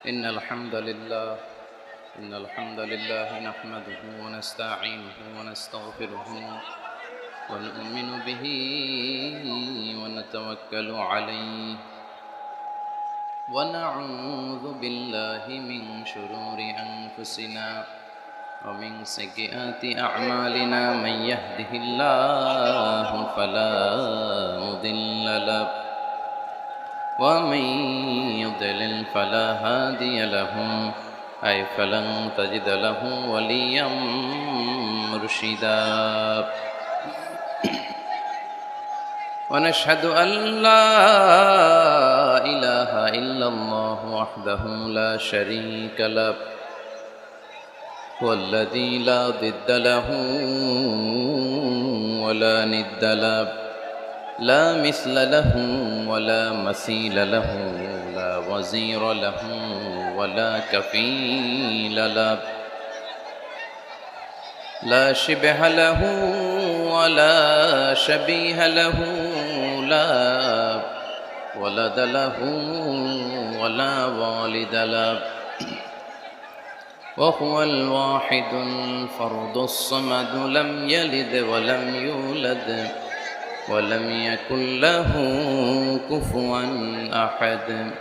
إن الحمد لله نحمده ونستعينه ونستغفره ونؤمن به ونتوكل عليه ونعوذ بالله من شرور أنفسنا ومن سيئات أعمالنا من يهده الله فلا مضل له ومن يضلل فلا هادي له أي فلن تجد له وليا مرشدا ونشهد أن لا إله إلا الله وحده لا شريك له والذي لا ضد له ولا ند له لا مثل له ولا مثيل له لا وزير له ولا كفيل له لا شبه له ولا شبيه له لا ولد له ولا والد له وهو الواحد الفرد الصمد لم يلد ولم يولد ولم يكن له كفوا أحد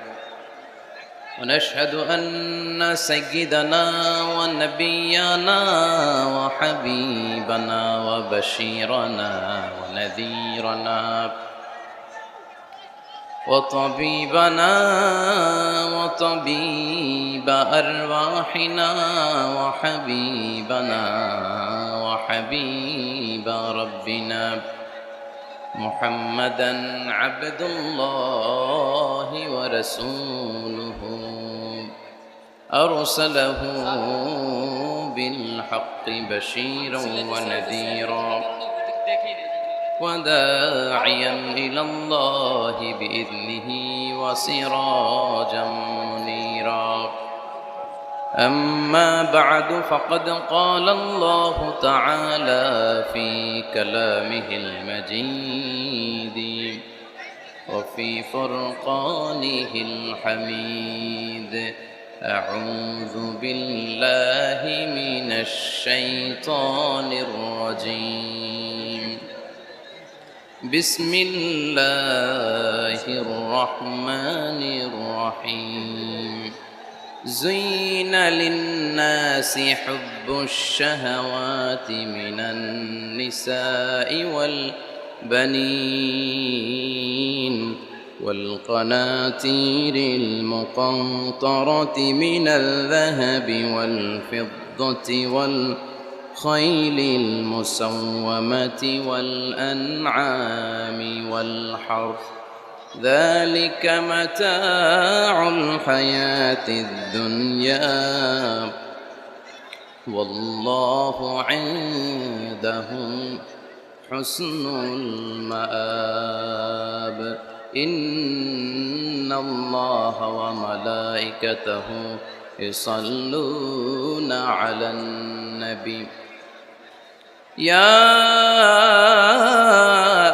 ونشهد أن سيدنا ونبينا وحبيبنا وبشيرنا ونذيرنا وطبيبنا وطبيب أرواحنا وحبيبنا وحبيب ربنا محمدًا عبد الله ورسوله أرسله بالحق بشيرا ونذيرا وداعيا إلى الله بإذنه وسراجا منيرا أما بعد فقد قال الله تعالى في كلامه المجيد وفي فرقانه الحميد أعوذ بالله من الشيطان الرجيم بسم الله الرحمن الرحيم زين للناس حب الشهوات من النساء والبنين والقناطير المقنطرة من الذهب والفضة والخيل المسومة والأنعام والحرث ذلك متاع الحياة الدنيا والله عنده حسن المآب إن الله وملائكته يصلون على النبي يا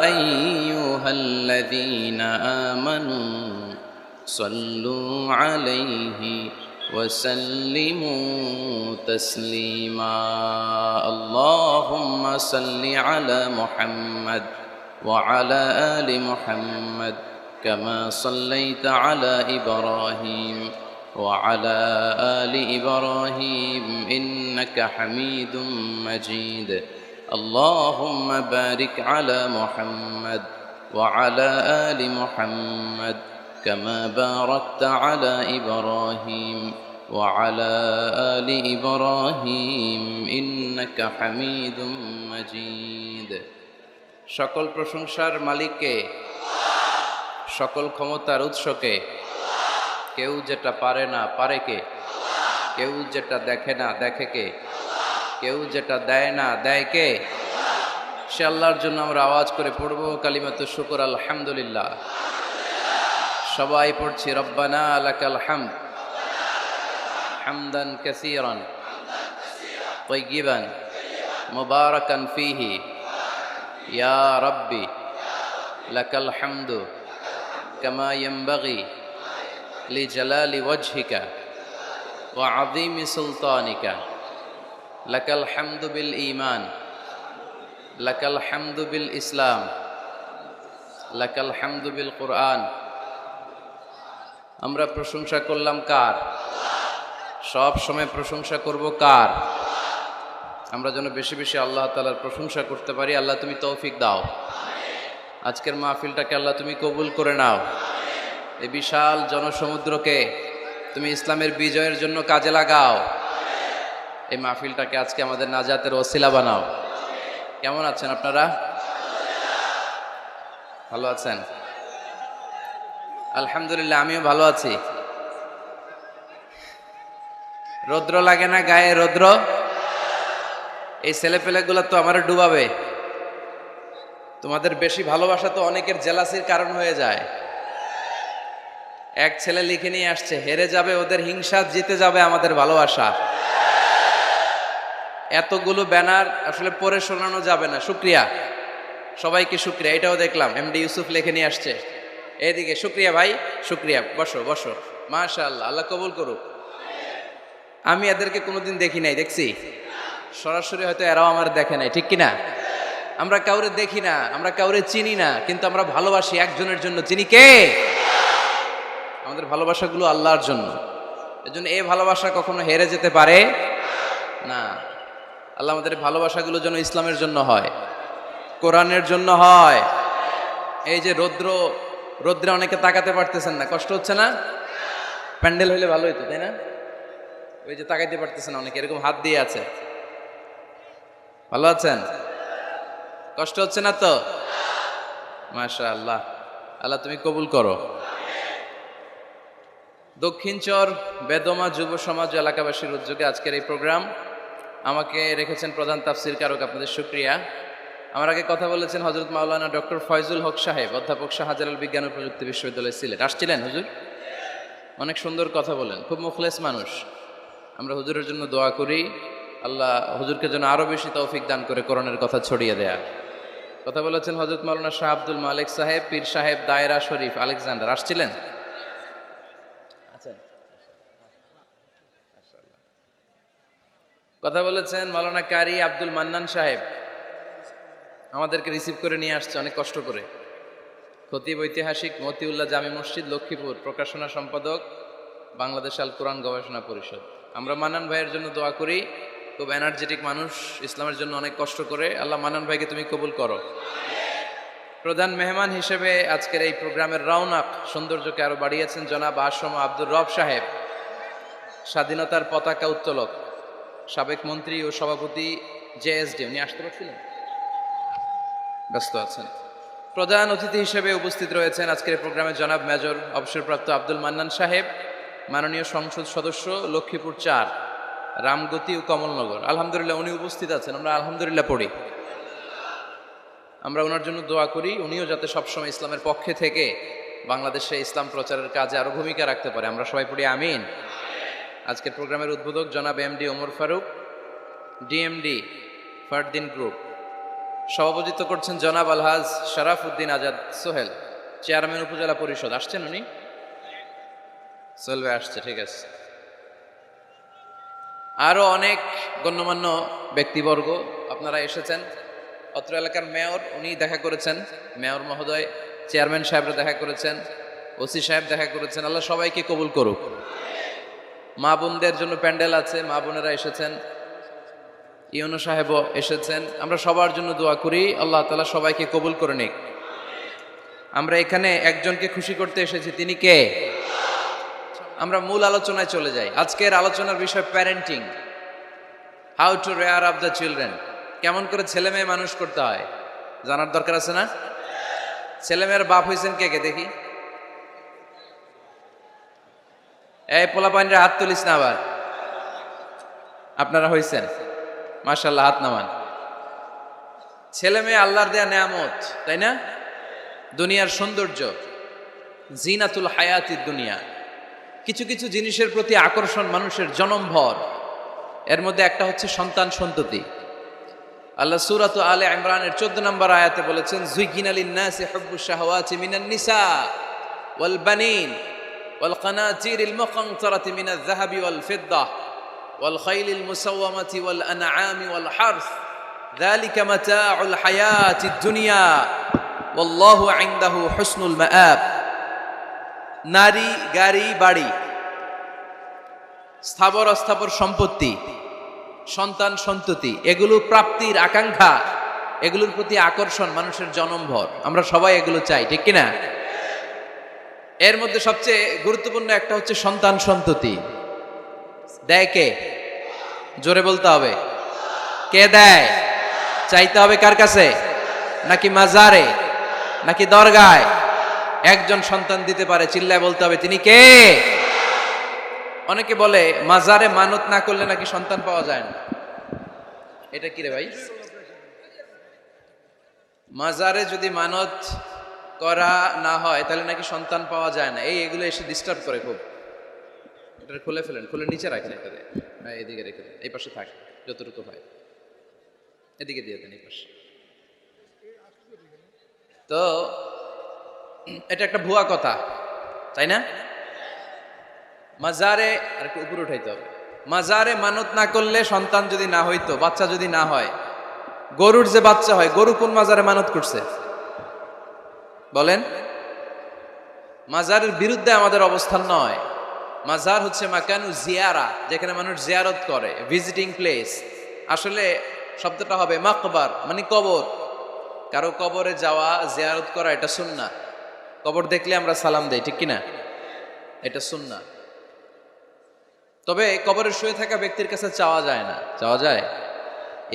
أيها الذين آمنوا صلوا عليه وسلموا تسليما اللهم صل على محمد وعلى آل محمد كما صليت على إبراهيم وعلى آل إبراهيم إنك حميد مجيد اللهم بارك على محمد وعلى آل محمد كما باركت على إبراهيم وعلى آل إبراهيم إنك حميد مجيد সকল প্রশংসার মালিককে সকল ক্ষমতার উৎসকে কেউ যেটা পারে না পারে কে কেউ যেটা দেখে না দেখে কে কেউ যেটা দেয় না দেয় কে সে আল্লাহর জন্য আমরা আওয়াজ করে পড়ব কালিমাতু শুকর আলহামদুলিল্লাহ সবাই পড়ছি রব্বানা লাকাল হামদ হামদান কাসীরান তাইয়িবান মুবারাকান ফীহি ইয়া রাব্বি লাকাল হামদু কামা ইয়ানবাগি লিজালালি ওয়াজহিকা وعظيم سلطانك لك الحمد بالإيمان لك الحمد بالإسلام لك الحمد بالقرآن আমরা প্রশংসা করলাম কার? সব সময় প্রশংসা করব কার? আমরা যেন বেশি বেশি আল্লাহ তাআলার প্রশংসা করতে পারি। আল্লাহ তুমি তৌফিক দাও। আজকের মাহফিলটাকে আল্লাহ তুমি কবুল করে নাও। এই বিশাল জনসমুদ্রকে তুমি ইসলামের বিজয়ের জন্য কাজে লাগাও। এই মাহফিলটাকে আজকে আমাদের নাজাতের ওসিলা বানাও। কেমন আছেন আপনারা? ভালো আছেন? আলহামদুলিল্লাহ, আমিও ভালো আছি। রৌদ্র লাগে না গায়ে? রৌদ্র এই ছেলেপেলেগুলো তো আমার ডুবাবে। তোমাদের বেশি ভালোবাসা তো অনেকের জেলাসির কারণ হয়ে যায়। এক ছেলে লিখে নিয়ে আসছে, হেরে যাবে ওদের হিংসা, জিতে যাবে আমাদের ভালোবাসা। এতগুলো ব্যানার আসলে পড়ে শোনানো যাবে না। শুক্রিয়া, সবাইকে শুক্রিয়া। এটাও দেখলাম এমডি ইউসুফ লিখে নিয়ে আসছে। এইদিকে শুক্রিয়া ভাই, শুক্রিয়া। বসো বসো, মাশাআল্লাহ, আল্লাহ কবুল করুক। আমি এদেরকে কোনোদিন দেখি নাই, দেখছি সরাসরি, হয়তো এরাও আমার দেখে নাই, ঠিক কিনা? আমরা কাউরে দেখি না, আমরা কাউরে চিনি না, কিন্তু আমরা ভালোবাসি একজনের জন্য। চিনি কে? আমাদের ভালোবাসাগুলো আল্লাহর জন্য। এজন্য এই ভালোবাসা কখনো হেরে যেতে পারে না। আল্লাহ আমাদের ভালোবাসাগুলো যেন ইসলামের জন্য হয়, কোরআনের জন্য হয়। এই যে রৌদ্রে অনেকে তাকাতে পারতেছেন না, কষ্ট হচ্ছে না? প্যান্ডেল হইলে ভালো হইতো, তাই না? ওই যে তাকাইতে পারতেছেন না অনেকে, এরকম হাত দিয়ে আছে। ভালো আছেন? কষ্ট হচ্ছে না তো? মাশাআল্লাহ, আল্লাহ তুমি কবুল করো। দক্ষিণচর বেদমা যুব সমাজ এলাকাবাসীর উদ্যোগে আজকের এই প্রোগ্রাম। আমাকে রেখেছেন প্রধান তাফসীর কারক, আপনাদের শুকরিয়া। আমার আগে কথা বলেছেন হযরত মাওলানা ডক্টর ফয়জুল হক সাহেব, অধ্যাপক শাহজালাল বিজ্ঞান ও প্রযুক্তি বিশ্ববিদ্যালয় সিলেট। আসছিলেন হুজুর? অনেক সুন্দর কথা বলেন, খুব মুখলেস মানুষ। আমরা হুজুরের জন্য দোয়া করি, আল্লাহ হুজুরকে যেন আরো বেশি তৌফিক দান করে কোরআনের কথা ছড়িয়ে দেয়া। কথা বলেছেন হযরত মাওলানা শাহ আব্দুল মালিক সাহেব, পীর সাহেব দায়রা শরীফ আলেকজান্ডার। আসছিলেন? কথা বলেছেন মাওলানা কারি আব্দুল মান্নান সাহেব, আমাদেরকে রিসিভ করে নিয়ে আসছে অনেক কষ্ট করে। খতিব ঐতিহাসিক মতিউল্লাহ জামি মসজিদ লক্ষ্মীপুর, প্রকাশনা সম্পাদক বাংলাদেশ আল কোরআন গবেষণা পরিষদ। আমরা মান্নান ভাইয়ের জন্য দোয়া করি, খুব এনার্জেটিক মানুষ, ইসলামের জন্য অনেক কষ্ট করে। আল্লাহ মান্নান ভাইকে তুমি কবুল করো। প্রধান মেহমান হিসেবে আজকের এই প্রোগ্রামের রওনাক সৌন্দর্যকে আরো বাড়িয়েছেন জনাব আসম আব্দুর রব সাহেব, স্বাধীনতার পতাকা উত্তোলক, সাবেক মন্ত্রী ও সভাপতি জেএসডি। উনি আসতে পারছিলেন? ব্যস্ত আছেন। প্রধান অতিথি হিসেবে উপস্থিত রয়েছেন আজকের প্রোগ্রামে জনাব মেজর অবসরপ্রাপ্ত আব্দুল মান্নান সাহেব, মাননীয় সংসদ সদস্য, লক্ষ্মীপুর ৪, রামগতি ও কমলনগর। আলহামদুলিল্লাহ উনি উপস্থিত আছেন, আমরা আলহামদুলিল্লাহ পড়ি। আমরা ওনার জন্য দোয়া করি, উনিও যাতে সবসময় ইসলামের পক্ষে থেকে বাংলাদেশে ইসলাম প্রচারের কাজে আরো ভূমিকা রাখতে পারে। আমরা সবাই পড়ি আমিন। আজকের প্রোগ্রামের উদ্বোধক জনাব MD Omar Faruk, DMD Fardin group. সভাপতিত্ব করছেন জনাব আলহাজ শরাফ উদ্দিন আজাদ সোহেল, চেয়ারম্যান উপজেলা পরিষদ। আসছেন উনি? সোহেল ভাই আসছে, ঠিক আছে। আরো অনেক গণ্যমান্য ব্যক্তিবর্গ আপনারা এসেছেন। অত্র এলাকার মেয়র, উনি দেখা করেছেন, মেয়র মহোদয়, চেয়ারম্যান সাহেবরা দেখা করেছেন, ওসি সাহেব দেখা করেছেন। আল্লাহ সবাইকে কবুল করুক। মা বোনদের জন্য প্যান্ডেল আছে, মা বোনেরা এসেছেন, ইউনো সাহেবও এসেছেন। আমরা সবার জন্য দোয়া করি, আল্লাহ তাআলা সবাইকে কবুল করে নিক। আমরা এখানে একজনকে খুশি করতে এসেছি, তিনি কে? আমরা মূল আলোচনায় চলে যাই। আজকের আলোচনার বিষয় parenting, how to rare up the children. কেমন করে ছেলে মেয়ে মানুষ করতে হয় জানার দরকার আছে না? ছেলে মেয়ের বাপ হয়েছেন কে কে দেখি? এই পোলাপাইনরা হাত তুলিস না আবার। আপনারা হয়েছেন? মাশাআল্লাহ, হাত নামান। ছেলে মেয়ে আল্লাহর দেয়া নেয়ামত, তাই না? দুনিয়ার সৌন্দর্য, জিনাতুল হায়াতিদ দুনিয়া। কিছু কিছু জিনিসের প্রতি আকর্ষণ মানুষের জনমভর। এর মধ্যে একটা হচ্ছে সন্তান সন্ততি। আল্লাহ সূরাত আলে ইমরানের 14 নম্বর আয়াতে বলেছেন, যুইগিনা লিন-নাসি হুব্বুশ শাহাওয়াতি মিনান নিসা ওয়াল বানিন ওয়াল কানাতিরিল মুকানতারাতি মিনাল যাহাবি ওয়াল ফিদ্দা ওয়াল খাইলিল মুসাওয়ামাতি ওয়াল আনআমি ওয়াল হারস যালিকা মাতাউল হায়াতিদ দুনিয়া ওয়াল্লাহু ইনদাহু হুসনুল মাআব। নারী, গাড়ি, বাড়ি, স্থাবর অস্থাবর সম্পত্তি, সন্তান সন্ততি, এগুলো প্রাপ্তির আকাঙ্ক্ষা, এগুলোর প্রতি আকর্ষণ মানুষের জনমভর। আমরা সবাই এগুলো চাই, ঠিক কিনা? এর মধ্যে সবচেয়ে গুরুত্বপূর্ণ একটা হচ্ছে সন্তান সন্ততি। দেয় কে? জোরে বলতে হবে, কে দেয়? চাইতে হবে কার কাছে? নাকি মাজারে, নাকি দরগায়? একজন সন্তান দিতে পারে, চিল্লায় বলতে হবে তিনি কে? অনেকে বলে মাজারে মানত না করলে নাকি সন্তান পাওয়া যায় না। এটা কি রে ভাই? মাজারে যদি মানত করা না হয় তাহলে নাকি সন্তান পাওয়া যায় না। এগুলো এসে ডিস্টার্ব করে খুব। এটা খুলে ফেলেন, খুলে নিচে রাখেন, এটাতে এদিকে রেখে দেন, এই পাশে থাক যতটুকু হয়, এদিকে দিয়ে দেন এই পাশে। তো এটা একটা ভুয়া কথা, তাই না? মাজারে আর একটু উপরে উঠাইতে হবে। মাজারে মানত না করলে সন্তান যদি না হইতো, বাচ্চা যদি না হয়, গরুর যে বাচ্চা হয়, গরু কোন মাজারে মানত করছে বলেন? মাজারের বিরুদ্ধে আমাদের অবস্থান নয়। মাজার হচ্ছে মাকানু জিয়ারা, যেখানে মানুষ জিয়ারত করে, ভিজিটিং প্লেস। আসলে শব্দটা হবে মাকবার, মানে কবর। কারো কবরে যাওয়া, জিয়ারত করা, এটা সুন্নাহ। কবর দেখলে আমরা সালাম দেই, ঠিক কিনা? এটা সুন্নাহ। তবে কবরে শুয়ে থাকা ব্যক্তির কাছে চাওয়া যায় না। চাওয়া যায়?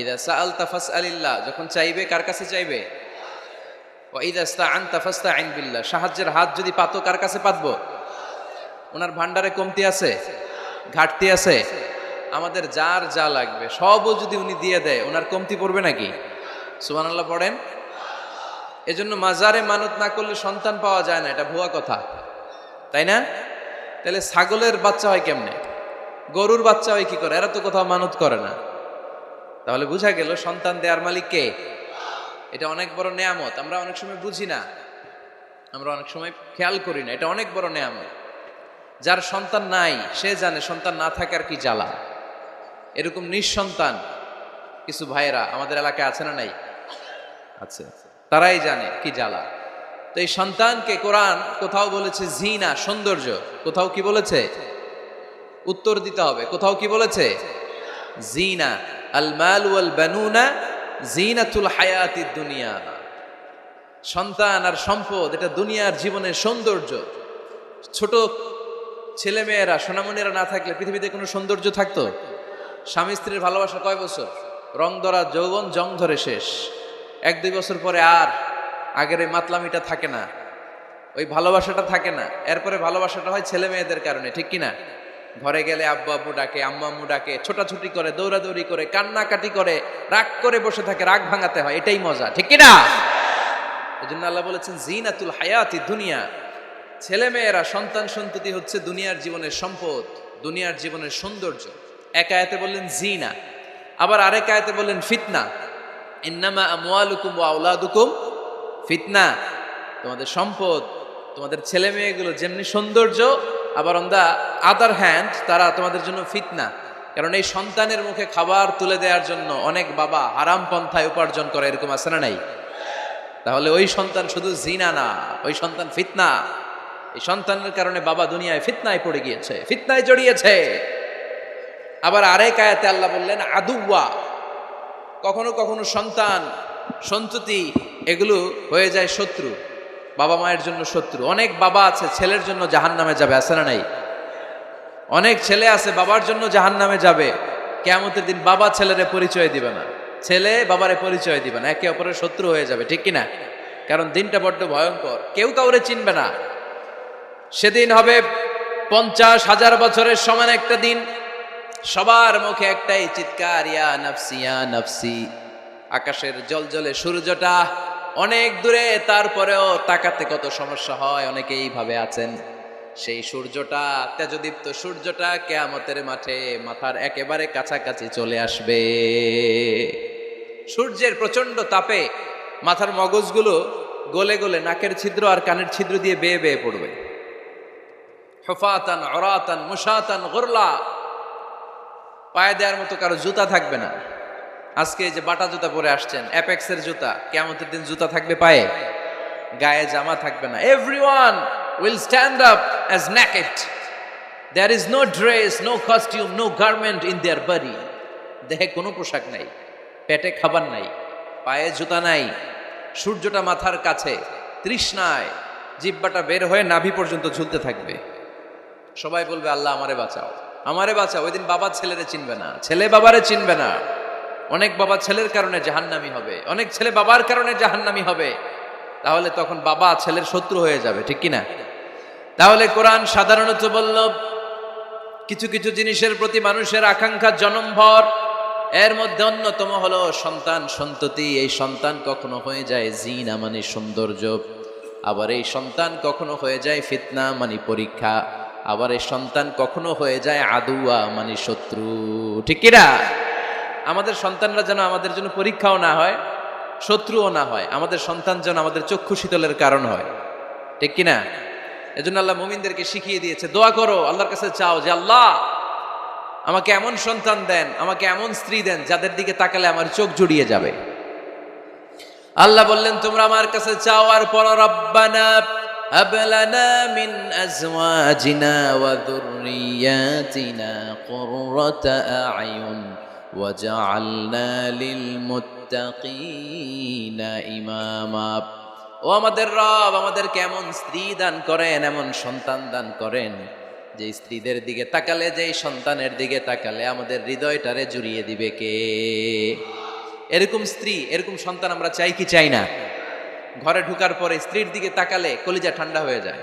ইদা সাআলতা ফাসআলিল্লাহ, যখন চাইবে কার কাছে চাইবে? ওয়া ইদা ইসতাআনতা ফাসতাইন বিল্লাহ, সাহায্যের হাত যদি পাতো কার কাছে পাতবো? ওনার ভান্ডারে কমতি আছে, ঘাটতি আছে? আমাদের যার যা লাগবে সবও যদি উনি দিয়ে দেয়, ওনার কমতি পড়বে নাকি? সুবহানাল্লাহ পড়েন। এজন্য মাজারে মানত না করলে সন্তান পাওয়া যায় না, এটা ভুয়া কথা, তাই না? তাহলে ছাগলের বাচ্চা হয় কেমনে? গরুর বাচ্চা হয় কি করে? এরা তো কোথাও মানত করে না। তাহলে বোঝা গেল সন্তান দেওয়ার মালিক কে? এটা অনেক বড় নেয়ামত। আমরা অনেক সময় বুঝি না, আমরা অনেক সময় খেয়াল করি না। এটা অনেক বড় নেয়ামত। যার সন্তান নাই সে জানে সন্তান না থাকার কি জ্বালা। এরকম নিঃসন্তান কিছু ভাইয়েরা আমাদের এলাকায় আছে না নাই? আছে। তারাই জানে কি জ্বালা। তো এই সন্তানকে কোরআন কোথাও বলেছে জিনা, সৌন্দর্য, কোথাও কি বলেছে? উত্তর দিতে হবে। কোথাও কি বলেছে? জিনা। আল মাল ওয়াল বানুনা জিনাতুল হায়াতিদ দুনিয়া। সন্তান আর সম্পদ এটা দুনিয়ার জীবনের সৌন্দর্য। ছোট ছেলে মেয়েরা, সোনামণিরা না থাকলে পৃথিবীতে কোনো সৌন্দর্য থাকতো? স্বামী স্ত্রীর ভালোবাসা কয় বছর? রং ধরা যৌবন, জং ধরে শেষ। 1-2 বছর পরে আর আগের এই মাতলামিটা থাকে না, ওই ভালোবাসাটা থাকে না। এরপরে ভালোবাসাটা হয় ছেলে মেয়েদের কারণে, ঠিক কিনা? ঘরে গেলে আব্বু আব্বু ডাকে, আম্মু আম্মু ডাকে, ছোটাছুটি করে, দৌড়াদৌড়ি করে, কান্নাকাটি করে, রাগ করে বসে থাকে, রাগ ভাঙাতে হয়, এটাই মজা, ঠিক কিনা? এই জন্য আল্লাহ বলেছেন জিনাতুল হায়াতি দুনিয়া। ছেলে মেয়েরা, সন্তান সন্ততি হচ্ছে দুনিয়ার জীবনের সম্পদ, দুনিয়ার জীবনের সৌন্দর্য। এক আয়াতে বললেন জিনা, আবার আরেক আয়াতে বললেন ফিতনা। ইন্নামা আমওয়ালুকুম ওয়া আওলাদুকুম ফিতনা। তোমাদের সম্পদ, তোমাদের ছেলে মেয়েগুলো যেমনি সৌন্দর্য, আবার অন দা আদার হ্যান্ড তারা তোমাদের জন্য ফিতনা। কারণ এই সন্তানের মুখে খাবার তুলে দেওয়ার জন্য অনেক বাবা হারাম পন্থায় উপার্জন করে, এরকম আছে না নাই? তাহলে ওই সন্তান শুধু জিনা না, ওই সন্তান ফিতনা। এই সন্তানের কারণে বাবা দুনিয়ায় ফিতনায় পড়ে গিয়েছে, ফিতনায় জড়িয়েছে। আবার আরেক আয়াতে আল্লাহ বললেন আদুওয়া। কখনো কখনো সন্তান সন্ততি এগুলো হয়ে যায় শত্রু, বাবা মায়ের জন্য শত্রু। অনেক বাবা আছে ছেলের জন্য জাহান্নামে যাবে, আছে না নাই? অনেক ছেলে আছে বাবার জন্য জাহান্নামে যাবে। কিয়ামতের দিন বাবা ছেলেরে পরিচয় দিবে না, ছেলে বাবারে পরিচয় দিবে না, একে অপরের শত্রু হয়ে যাবে, ঠিক কিনা? কারণ দিনটা বড্ড ভয়ঙ্কর, কেউ কাউরে চিনবে না। সেদিন হবে 50,000 বছরের সমান একটা দিন। সবার মুখে একটাই চিৎকার, ইয়া নাফসি ইয়া নাফসি। আকাশের জলজলে সূর্যটা অনেক দূরে, তারপরেও তাকাতে কত সমস্যা হয়। অনেকেই ভাবে আছেন সেই সূর্যটা, তেজদীপ্ত সূর্যটা কিয়ামতের মাঠে মাথার একেবারে কাছাকাছি চলে আসবে। সূর্যের প্রচন্ড তাপে মাথার মগজগুলো গলে গলে নাকের ছিদ্র আর কানের ছিদ্র দিয়ে বেয়ে বেয়ে পড়বে। হুফাতান উরাতান মুশাতান গুরলা, পায়ে দেওয়ার মতো কারো জুতা থাকবে না। আজকে এই যে বাটা জুতা পরে আসছেন, অ্যাপেক্সের জুতা, কিয়ামতের দিন জুতা থাকবে পায়ে, গায়ে জামা থাকবে না। Everyone will stand up as naked. There is no dress, no costume, no garment in their body. দেহে কোনো পোশাক নাই, পেটে খাবার নাই, পায়ে জুতা নাই, সূর্যটা মাথার কাছে, তৃষ্ণায় জিহ্বাটা বের হয়ে নাভি পর্যন্ত ঝুলতে থাকবে। সবাই বলবে আল্লাহ আমারে বাঁচাও, আমারে বাঁচাও। ওই দিন বাবা ছেলেরে চিনবে না, ছেলে বাবারে চিনবে না। অনেক বাবা ছেলের কারণে জাহান্নামী হবে, অনেক ছেলে বাবার কারণে জাহান্নামী হবে। তাহলে তখন বাবা ছেলের শত্রু হয়ে যাবে, ঠিক কিনা? তাহলে কোরআন সাধারণত বলল কিছু কিছু জিনিসের প্রতি মানুষের আকাঙ্ক্ষা জনমভর। এর মধ্যে অন্যতম হলো সন্তান সন্ততি। এই সন্তান কখনো হয়ে যায় জিনা মানে সৌন্দর্য, আবার এই সন্তান কখনো হয়ে যায় ফিতনা মানে পরীক্ষা, আবার এই সন্তান কখনো হয়ে যায় আদুয়া মানে শত্রু, ঠিক কিনা? আমাদের সন্তানরা যেন আমাদের জন্য পরীক্ষাও না হয়, শত্রুও না হয়। আমাদের সন্তান যেন আমাদের চক্ষু শীতলের কারণ হয়, ঠিক কিনা? এজন্য আল্লাহ মুমিনদেরকে শিখিয়ে দিয়েছে, দোয়া করো, আল্লাহর কাছে চাও যে আল্লাহ আমাকে এমন সন্তান দেন, আমাকে এমন স্ত্রী দেন যাদের দিকে তাকালে আমার চোখ জুড়িয়ে যাবে। আল্লাহ বললেন তোমরা আমার কাছে চাও আর পড়ো, রব্বানা হাব লানা মিন আজওয়াজিনা ওয়া যুররিয়াতিনা কুররাতা আ'য়ুন ওয়াজআলনা লিল মুত্তাকিনা ইমামা। ও আমাদের রব, আমাদেরকে এমন স্ত্রী দান করেন, এমন সন্তান দান করেন যে স্ত্রীদের দিকে তাকালে, যে সন্তানের দিকে তাকালে আমাদের হৃদয়টারে জুড়িয়ে দিবে কে? এরকম স্ত্রী, এরকম সন্তান আমরা চাই কি চাই না? ঘরে ঢুকার পরে স্ত্রীর দিকে তাকালে কলিজা ঠান্ডা হয়ে যায়,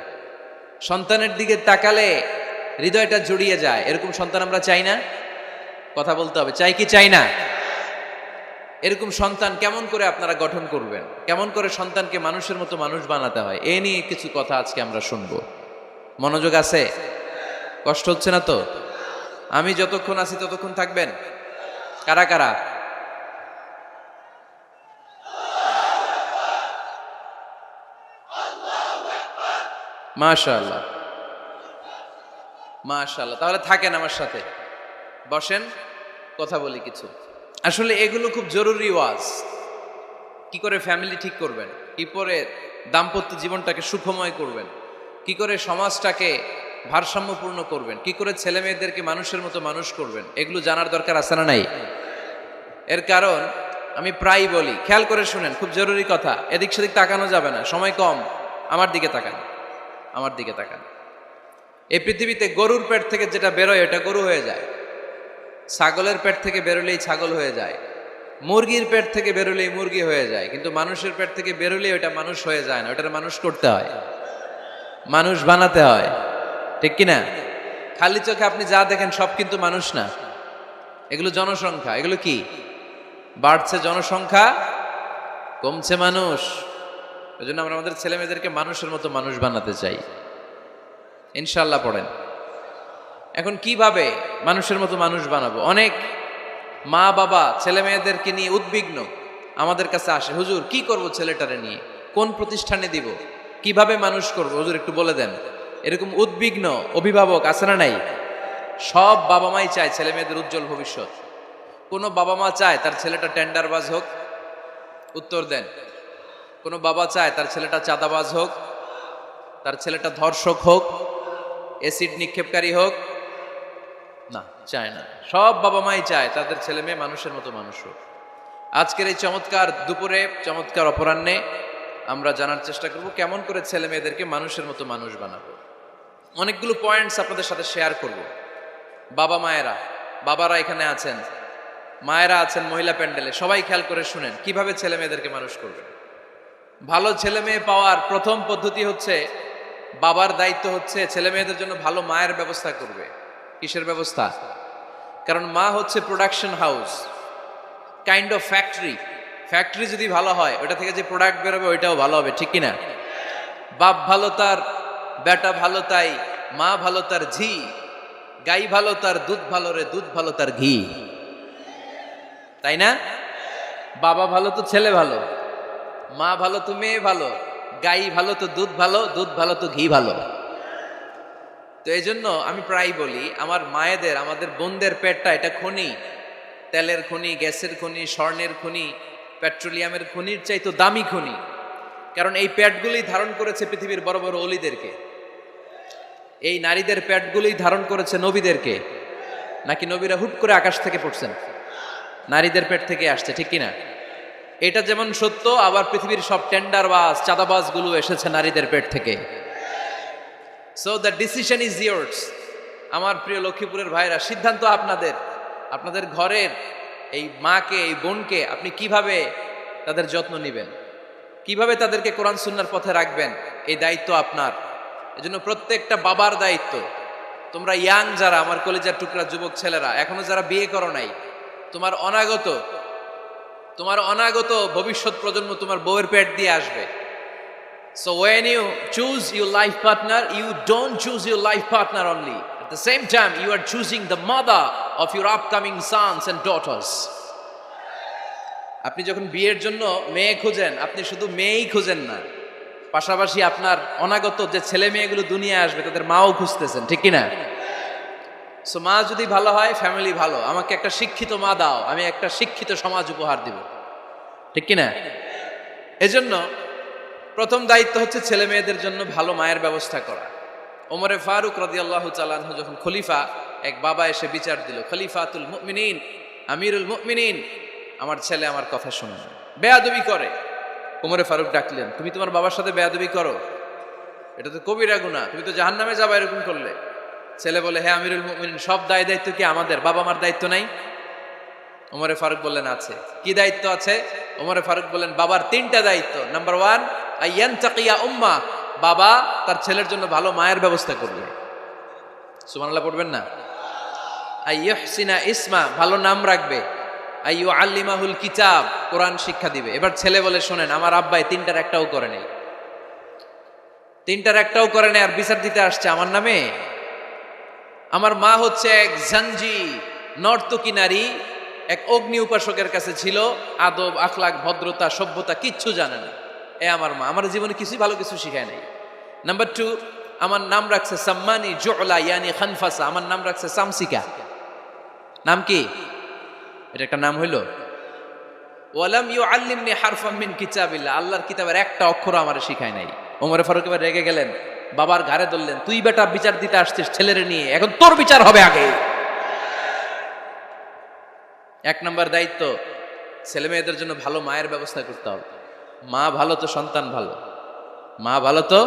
সন্তানের দিকে তাকালে হৃদয়টা জুড়িয়ে যায়। এরকম সন্তান আমরা চাই না? কথা বলতে হবে, চাই কি চাই না? এরকম সন্তান কেমন করে আপনারা গঠন করবেন, কেমন করে সন্তানকে মানুষের মতো মানুষ বানাতে হয়, এ নিয়ে কিছু কথা আজকে আমরা শুনবো। মনোযোগ আছে? কষ্ট হচ্ছে না তো? আমি যতক্ষণ আছি ততক্ষণ থাকবেন? কারা কারা? মাশাআল্লাহ, মাশাআল্লাহ। তাহলে থাকেন আমার সাথে, বসেন, কথা বলি কিছু। আসলে এগুলো খুব জরুরি ওয়াজ। কি করে ফ্যামিলি ঠিক করবেন, কি করে দাম্পত্য জীবনটাকে সুখময় করবেন, কি করে সমাজটাকে ভারসাম্যপূর্ণ করবেন, কি করে ছেলে মেয়েদেরকে মানুষের মতো মানুষ করবেন, এগুলো জানার দরকার আছে না নাই? এর কারণ আমি প্রায় বলি, খেয়াল করে শুনেন, খুব জরুরি কথা, এদিক সেদিক তাকানো যাবে না, সময় কম। আমার দিকে তাকান, আমার দিকে তাকান। এই পৃথিবীতে গরুর পেট থেকে যেটা বেরোয় ওটা গরু হয়ে যায়, ছাগলের পেট থেকে বেরোলেই ছাগল হয়ে যায়, মুরগির পেট থেকে বেরোলেই মুরগি হয়ে যায়, কিন্তু মানুষের পেট থেকে বেরোলেই ওটা মানুষ হয়ে যায় না, ওটার মানুষ করতে হয়, মানুষ বানাতে হয়, ঠিক কিনা? খালি চোখে আপনি যা দেখেন সব কিন্তু মানুষ না, এগুলো জনসংখ্যা। এগুলো কি? বাড়ছে জনসংখ্যা, কমছে মানুষ। ওই জন্য আমরা আমাদের ছেলে মেয়েদেরকে মানুষের মতো মানুষ বানাতে চাই, ইনশাল্লাহ। পড়েন। এখন কিভাবে মানুষের মতো মানুষ বানাবো? অনেক মা বাবা ছেলে মেয়েদেরকে নিয়ে উদ্বিগ্ন, আমাদের কাছে আসে, হুজুর কি করব ছেলেটারে নিয়ে, কোন প্রতিষ্ঠানে দিব, কিভাবে মানুষ করব, হুজুর একটু বলে দেন। এরকম উদ্বিগ্ন অভিভাবক আছে না নাই? সব বাবা মাই চায় ছেলে মেয়েদের উজ্জ্বল ভবিষ্যৎ। কোন বাবা মা চায় তার ছেলেটা টেন্ডারবাজ হোক? উত্তর দেন। কোন বাবা চায় তার ছেলেটা চাঁদাবাজ হোক, তার ছেলেটা ধর্ষক হোক, এসিড নিক্ষেপকারী হোক? না, চায় না। সব বাবা মাই চায় তাদের ছেলে মেয়ে মানুষের মতো মানুষ হোক। আজকের এই চমৎকার দুপুরে, চমৎকার অপরাহ্নে আমরা জানার চেষ্টা করব কেমন করে ছেলে মেয়েদেরকে মানুষের মতো মানুষ বানাবো। অনেকগুলো পয়েন্টস আপনাদের সাথে শেয়ার করব। বাবা মায়েরা, বাবারা এখানে আছেন, মায়েরা আছেন মহিলা প্যান্ডেলে, সবাই খেয়াল করে শুনেন কিভাবে ছেলে মেয়েদেরকে মানুষ করবেন। ভালো ছেলে মেয়ে পাওয়ার প্রথম পদ্ধতি হচ্ছে, বাবার দায়িত্ব হচ্ছে ছেলে মেয়েদের জন্য ভালো মায়ের ব্যবস্থা করবে। কিসের ব্যবস্থা? কারণ মা হচ্ছে production house, kind of factory. Factory যদি ভালো হয়, ওটা থেকে যে প্রোডাক্ট বেরোবে ওইটাও ভালো হবে, ঠিক কিনা? বাপ ভালো তার বেটা ভালো, তাই মা ভালো তার ঝি, গাই ভালো তার দুধ ভালো রে, দুধ ভালো তার ঘি, তাই না? বাবা ভালো তো ছেলে ভালো, মা ভালো তো মেয়ে ভালো, গাই ভালো তো দুধ ভালো, দুধ ভালো তো ঘি ভালো। তো তো এই জন্য আমি প্রায় বলি, আমার মায়েদের, আমাদের বোনদের পেটটা এটা খনি, তেলের খনি, গ্যাসের খনি, স্বর্ণের খনি, পেট্রোলিয়ামের খনির চাইতো দামি খনি। কারণ এই পেটগুলোই ধারণ করেছে পৃথিবীর বড় বড় অলিদেরকে। এই নারীদের পেটগুলোই ধারণ করেছে নবীদেরকে। নাকি নবীরা হুট করে আকাশ থেকে পড়ছেন? নারীদের পেট থেকে আসছে, ঠিক কিনা? এটা যেমন সত্য, আবার পৃথিবীর সব টেন্ডারবাজ, চাঁদাবাজ গুলো এসেছে নারীদের পেট থেকে। So the decision is years. আমার প্রিয় লক্ষ্মীপুরের ভাইরা, সিদ্ধান্ত আপনাদের। আপনাদের ঘরের এই মাকে, এই বোনকে আপনি কিভাবে তাদের যত্ন নেবেন, কিভাবে তাদেরকে কোরআন সুন্নাহর পথে রাখবেন, এই দায়িত্ব আপনার। এজন্য প্রত্যেকটা বাবার দায়িত্ব। তোমরা ইয়াং যারা, আমার কলেজের টুকরা যুবক ছেলেরা, এখনো যারা বিয়ে করো নাই, তোমার অনাগত ভবিষ্যৎ প্রজন্ম তোমার বউয়ের পেট দিয়ে আসবে। So when you choose your life partner, you don't choose your life partner only. At the same time, you are choosing the mother of your upcoming sons and daughters. আপনি যখন বিয়ের জন্য মেয়ে খুঁজেন, আপনি শুধু মেয়েই খুঁজেন না, পাশাপাশি আপনার অনাগত যে ছেলে মেয়েগুলো দুনিয়ায় আসবে তাদের মাও খুঁজতেছেন, ঠিক কিনা? সো মা যদি ভালো হয়, ফ্যামিলি ভালো। আমাকে একটা শিক্ষিত মা দাও, আমি একটা শিক্ষিত সমাজ উপহার দিব, ঠিক কিনা? এজন্য প্রথম দায়িত্ব হচ্ছে ছেলে মেয়েদের জন্য ভালো মায়ের ব্যবস্থা করা। ওমরে ফারুক রাদিয়াল্লাহু তাআলা আনহু যখন খলিফা, এক বাবা এসে বিচার দিল, খলিফাতুল মুমিনিন, আমিরুল মুমিনিন, আমার ছেলে আমার কথা শোনে না, বেয়াদবি করে। ওমরে ফারুক ডাকলেন, তুমি তোমার বাবার সাথে বেয়াদবি করো? এটা তো কবিরা গুনাহ, তুমি তো জাহান্নামে যাবে এরকম করলে। ছেলে বলে, হ্যাঁ আমিরুল মুমিনিন, সব দায়িত্ব কি আমাদের? বাবা মার দায়িত্ব নাই? ওমরে ফারুক বললেন, আছে। কি দায়িত্ব আছে? ওমরে ফারুক বললেন, বাবার 3টা দায়িত্ব। নাম্বার 1, আইয়ানতাকিয়া উম্মা, বাবা তার ছেলের জন্য ভালো মায়ের ব্যবস্থা করবে। সুবহানাল্লাহ পড়বেন না? আইয়ুহসিনা ইসমা, ভালো নাম রাখবে। আইয়ুআল্লিমাহুল কিতাব, কোরআন শিক্ষা দিবে। এবার ছেলে বলে, শোনেন, আমার আব্বাই 3টার একটাও করে নাই, 3টার একটাও করে নাই, আর বিচার দিতে আসছে আমার নামে। আমার মা হচ্ছে এক জাঞ্জি, নর্তকী নারী, এক অগ্নি উপাসকের কাছে ছিল, আদব, আখলাক, ভদ্রতা, সভ্যতা কিচ্ছু জানে না। আমার মা আমার জীবনে কিছুই ভালো কিছু শিখায় নাই। নাম্বার 2, আমার নাম রাখছে সাম্মানি জুলা, ইয়ানি খানফাসা, আমার নাম রাখছে সামসিকা। নাম কি? এটা একটা নাম হইল? ওয়ালাম ইউআল্লিমনি হারফাম মিন কিতাবিল্লাহ, আল্লাহর কিতাবের একটা অক্ষর আমারে শিখায় নাই। ওমরে ফারুক এবার রেগে গেলেন, বাবার ঘাড়ে ধরলেন, তুই বেটা বিচার দিতে আসছিস ছেলেরে নিয়ে, এখন তোর বিচার হবে আগে। 1 নম্বর দায়িত্ব, ছেলে মেয়েদের জন্য ভালো মায়ের ব্যবস্থা করতে হবে। মা ভালো তো সন্তান ভালো, মা ভালো তো,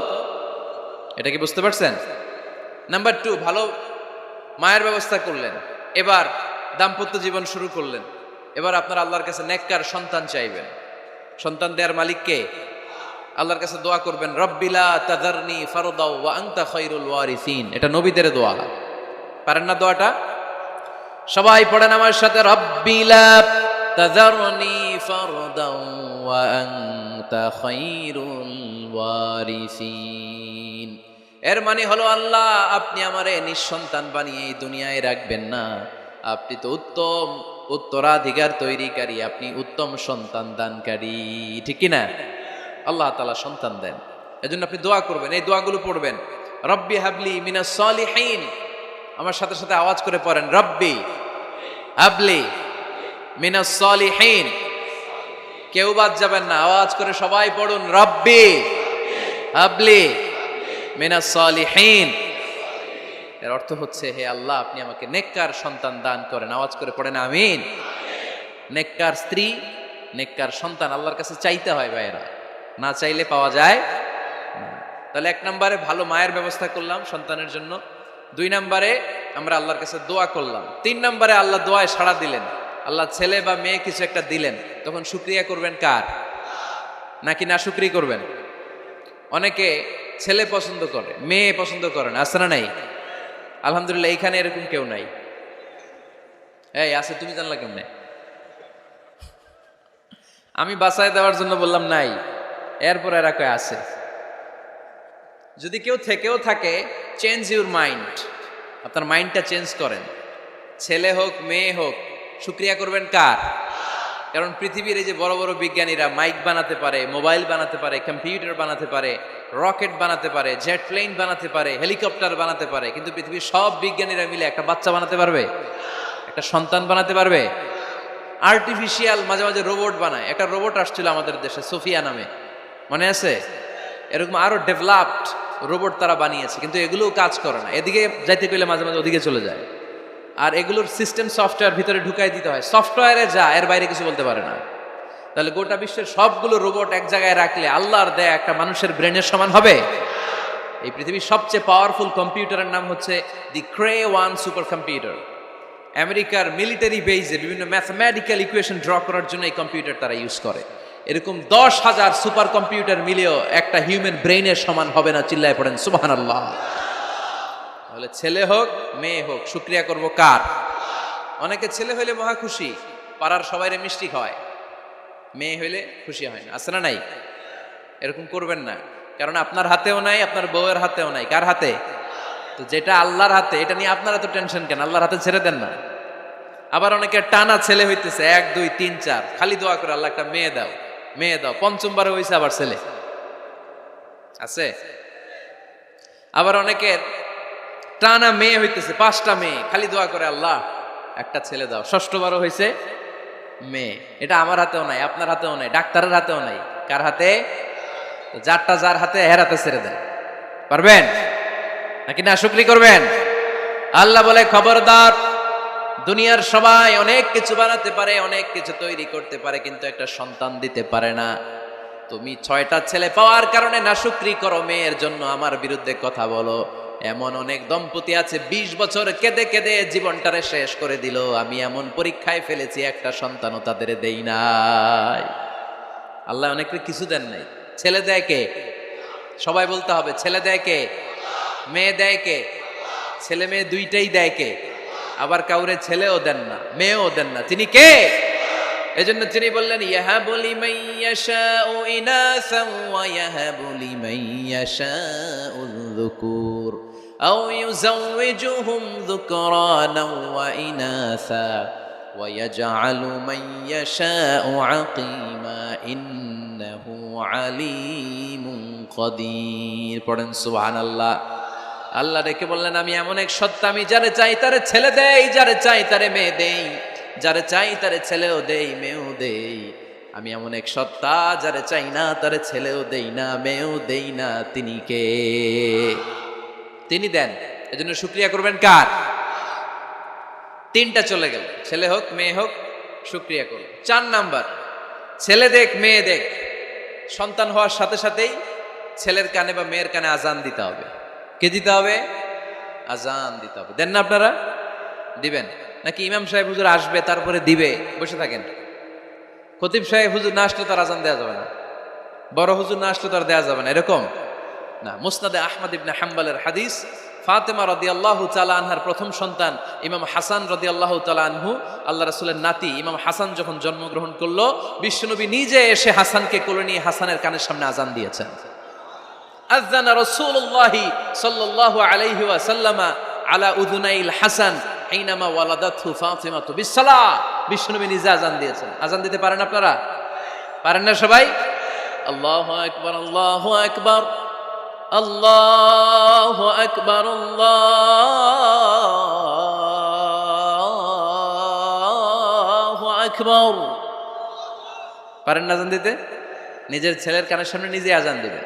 এটা কি বুঝতে পারছেন? নাম্বার 2, ভালো মায়ের ব্যবস্থা করলেন, এবার দাম্পত্য জীবন শুরু করলেন। এবার আপনারা আল্লাহর কাছে নেককার সন্তান চাইবেন। সন্তান দেওয়ার মালিক কে? আল্লাহর কাছে দোয়া করবেন, রব্বিলা তাযারনি ফারদাও ওয়া আনতা খায়রুল ওয়ারিসিন। এটা নবীদের দোয়া, পারেন না দোয়াটা? সবাই পড়েন আমার সাথে, রব্বিলা তাযারনি ফারদাও ওয়া আনতা খায়রুল ওয়ারিসিন। এর মানে হলো, আল্লাহ আপনি আমারে নিঃসন্তান বানিয়ে এই দুনিয়ায় রাখবেন না, আপনি তো উত্তম উত্তরাধিকার তৈরিকারী, আপনি উত্তম সন্তান দানকারী, ঠিক কিনা? আল্লাহ তাআলা সন্তান দেন, এজন্য আপনি দোয়া করবেন, এই দোয়াগুলো পড়বেন। রব্বি হাবলি মিনাস সালিহিন, আমার সাথে সাথে আওয়াজ করে পড়েন, রব্বি হাবলি মিনাস সালিহিন। কেউ বাদ যাবেন না, আওয়াজ করে সবাই পড়ুন, রব্বি হাবলি মিনাস সালিহিন। এর অর্থ হচ্ছে, হে আল্লাহ আপনি আমাকে নেককার সন্তান দান করেন। আওয়াজ করে পড়েন আমিন। নেককার স্ত্রী, নেককার সন্তান আল্লাহর কাছে চাইতে হয় ভাইয়েরা, না চাইলে পাওয়া যায় না। তাহলে 1 নম্বরে ভালো মায়ের ব্যবস্থা করলাম সন্তানের জন্য, 2 নম্বরে আমরা আল্লাহর কাছে দোয়া করলাম, 3 নম্বরে আল্লাহ দোয়ায় সাড়া দিলেন, আল্লাহ ছেলে বা মেয়ে কিছু একটা দিলেন, তখন শুকরিয়া করবেন কার? নাকি না শুকরিয়া করবেন? অনেকে ছেলে পছন্দ করে, মেয়ে পছন্দ করেন, আছে না নাই? আলহামদুলিল্লাহ এইখানে এরকম কেউ নাই। এই আছে, তুমি জানলা কেমনে? আমি বাঁচায় দেওয়ার জন্য বললাম নাই, এরপর এরা কয় আছে। যদি কেউ থেকেও থাকে, চেঞ্জ ইউর মাইন্ড, আপনার মাইন্ডটা চেঞ্জ করেন। ছেলে হোক মেয়ে হোক, শুকরিয়া করবেন কার? কারণ পৃথিবীর এই যে বড় বড় বিজ্ঞানীরা মাইক বানাতে পারে, মোবাইল বানাতে পারে, কম্পিউটার বানাতে পারে, রকেট বানাতে পারে, জেট প্লেন বানাতে পারে, হেলিকপ্টার বানাতে পারে, কিন্তু পৃথিবীর সব বিজ্ঞানীরা মিলে একটা বাচ্চা বানাতে পারবে? একটা সন্তান বানাতে পারবে? আর্টিফিশিয়াল মাঝে মাঝে রোবট বানায়। একটা রোবট আসছিল আমাদের দেশে সোফিয়া নামে, মনে আছে? এরকম আরো ডেভেলপড রোবট তারা বানিয়েছে, কিন্তু এগুলোও কাজ করে না। এদিকে যাইতে গেলে মাঝে মাঝে ওদিকে চলে যায়। আর এগুলোর সিস্টেম সফটওয়্যার ভিতরে ঢুকাই দিতে হয়, সফটওয়্যারে যা, এর বাইরে কিছু বলতে পারে না। তাহলে গোটা বিশ্বের সবগুলো রোবট এক জায়গায় রাখলে আল্লাহর দেয়া একটা মানুষের ব্রেনের সমান হবে? এই পৃথিবীর সবচেয়ে পাওয়ারফুল কম্পিউটারের নাম হচ্ছে দি ক্রে 1 সুপার কম্পিউটার। আমেরিকার মিলিটারি বেজে বিভিন্ন ম্যাথমেটিক্যাল ইকুয়েশন ড্র করার জন্য এই কম্পিউটার তারা ইউজ করে। এরকম 10,000 সুপার কম্পিউটার মিলেও একটা হিউম্যান ব্রেইনের সমান হবে না। চিল্লায় পড়েন সুবহানাল্লাহ। তাহলে ছেলে হোক মেয়ে হোক, শুকরিয়া করব কার? অনেকে ছেলে হইলে মহা খুশি, পাড়ার সবাইরে মিষ্টি খাওয়ায়, মেয়ে হইলে খুশি হয় না। আছে না নাই? এরকম করবেন না, কারণ আপনার হাতেও নাই, আপনার বউয়ের হাতেও নাই। কার হাতে? তো যেটা আল্লাহর হাতে, এটা নিয়ে আপনারা তো টেনশন কেন? আল্লাহর হাতে ছেড়ে দেন না। আবার অনেকে টানা ছেলে হইতেছে 1 2 3 4, খালি দোয়া করে আল্লাহ একটা মেয়ে দাও, মেয়ে দাও। পঞ্চমবারে হইছে আবার ছেলে। আছে? আবার অনেকের টানা মেয়ে হইতেছে 5টা মেয়ে, খালি দোয়া করে আল্লাহ একটা ছেলে দাও। ষষ্ঠবারও হয়েছে মেয়ে। এটা আমার হাতেও নাই, আপনার হাতেও নাই, ডাক্তারের হাতেও নাই। কার হাতে? যারটা যার হাতে, হের হাতে ছেড়ে দেন। পারবেন নাকি না শুকরি করবেন? আল্লাহ বলে খবরদার, দুনিয়ার সবাই অনেক কিছু বানাতে পারে, অনেক কিছু তৈরি করতে পারে, কিন্তু একটা সন্তান দিতে পারে না। তুমি 6টা ছেলে পাওয়ার কারণে না শুকরি করো, মেয়ের জন্য আমার বিরুদ্ধে কথা বলো। এমন অনেক দম্পতি আছে 20 বছর কেঁদে কেঁদে জীবনটারে শেষ করে দিল। আমি এমন পরীক্ষায় ফেলেছি, একটা সন্তানও তাদের দেই নাই। আল্লাহ অনেকে কিছু দেন নাই। ছেলে দেয় কে? সবাই বলতে হবে, ছেলে দেয় কে? মেয়ে দেয় কে? ছেলে মেয়ে দুইটাই দেয় কে? আবার কাউরে ছেলেও দেন না, মেয়েও দেন না। তিনি কে? এজন্য তিনি বললেন, ইয়াহাবু লিমান ইয়াশাউ ইনাসা ওয়া ইয়াহাবু লিমান ইয়াশাউ যুকুর আও ইউযাওয়িজুহুম যুকরানা ওয়া ইনাসা ওয়া ইয়াজআলু মান ইয়াশাউ আকীমা ইন্নাহু আলীমুন কাদির। পড়েন সুবহানাল্লাহ। আল্লাহ রেখে বললেন, আমি এমন এক সত্তা, আমি যারে চাই তারে ছেলে দেই, যারে চাই তারে মেয়ে দেই, যারে চাই তারে ছেলেও দেই, মেয়েও দেই। আমি এমন এক সত্তা, যারে চাই না তারে ছেলেও দেই না, মেয়েও দেই না। তিনি কে? তিনি দেন। এজন্য শুকরিয়া করবেন কার? 3টা চলে গেল, ছেলে হোক মেয়ে হোক, শুকরিয়া করুন। 4 নাম্বার, ছেলে দেখ মেয়ে দেখ, সন্তান হওয়ার সাথে সাথেই ছেলের কানে বা মেয়ের কানে আজান দিতে হবে। কে দিতে হবে? আজান দিতে হবে। দেন না আপনারা? দিবেন নাকি ইমাম সাহেব হুজুর আসবে তারপরে দিবে, বসে থাকেন? খতিব সাহেব হুজুর না আসলে তার আজান দেওয়া যাবে না, বড় হুজুর না আসলে তার দেওয়া যাবে না, এরকম না। মুসনাদে আহমদ ইবনে হাম্বলের হাদিস, ফাতেমা রাদিয়াল্লাহু তাআলা আনহার প্রথম সন্তান ইমাম হাসান রাদিয়াল্লাহু তাআলা আনহু, আল্লাহ রাসূলের নাতি ইমাম হাসান যখন জন্মগ্রহণ করলো, বিশ্বনবী নিজে এসে হাসানকে কোলে নিয়ে হাসানের কানের সামনে আজান দিয়েছেন। আযানা রাসূলুল্লাহি সাল্লাল্লাহু আলাইহি ওয়াসাল্লাম আলা উযুনাইল হাসান হাইনামা ওয়ালাদাতহু ফাতিমাতু বিসসালাহ। বিশ্বনবী নিজে আজান দিয়েছেন। আজান দিতে পারেন আপনারা? পারেন না সবাই? আল্লাহু আকবার, আল্লাহু আকবার, আল্লাহু আকবার, আল্লাহু আকবার। পারেন না আজান দিতে? নিজের ছেলের কানের সামনে নিজে আজান দিবেন।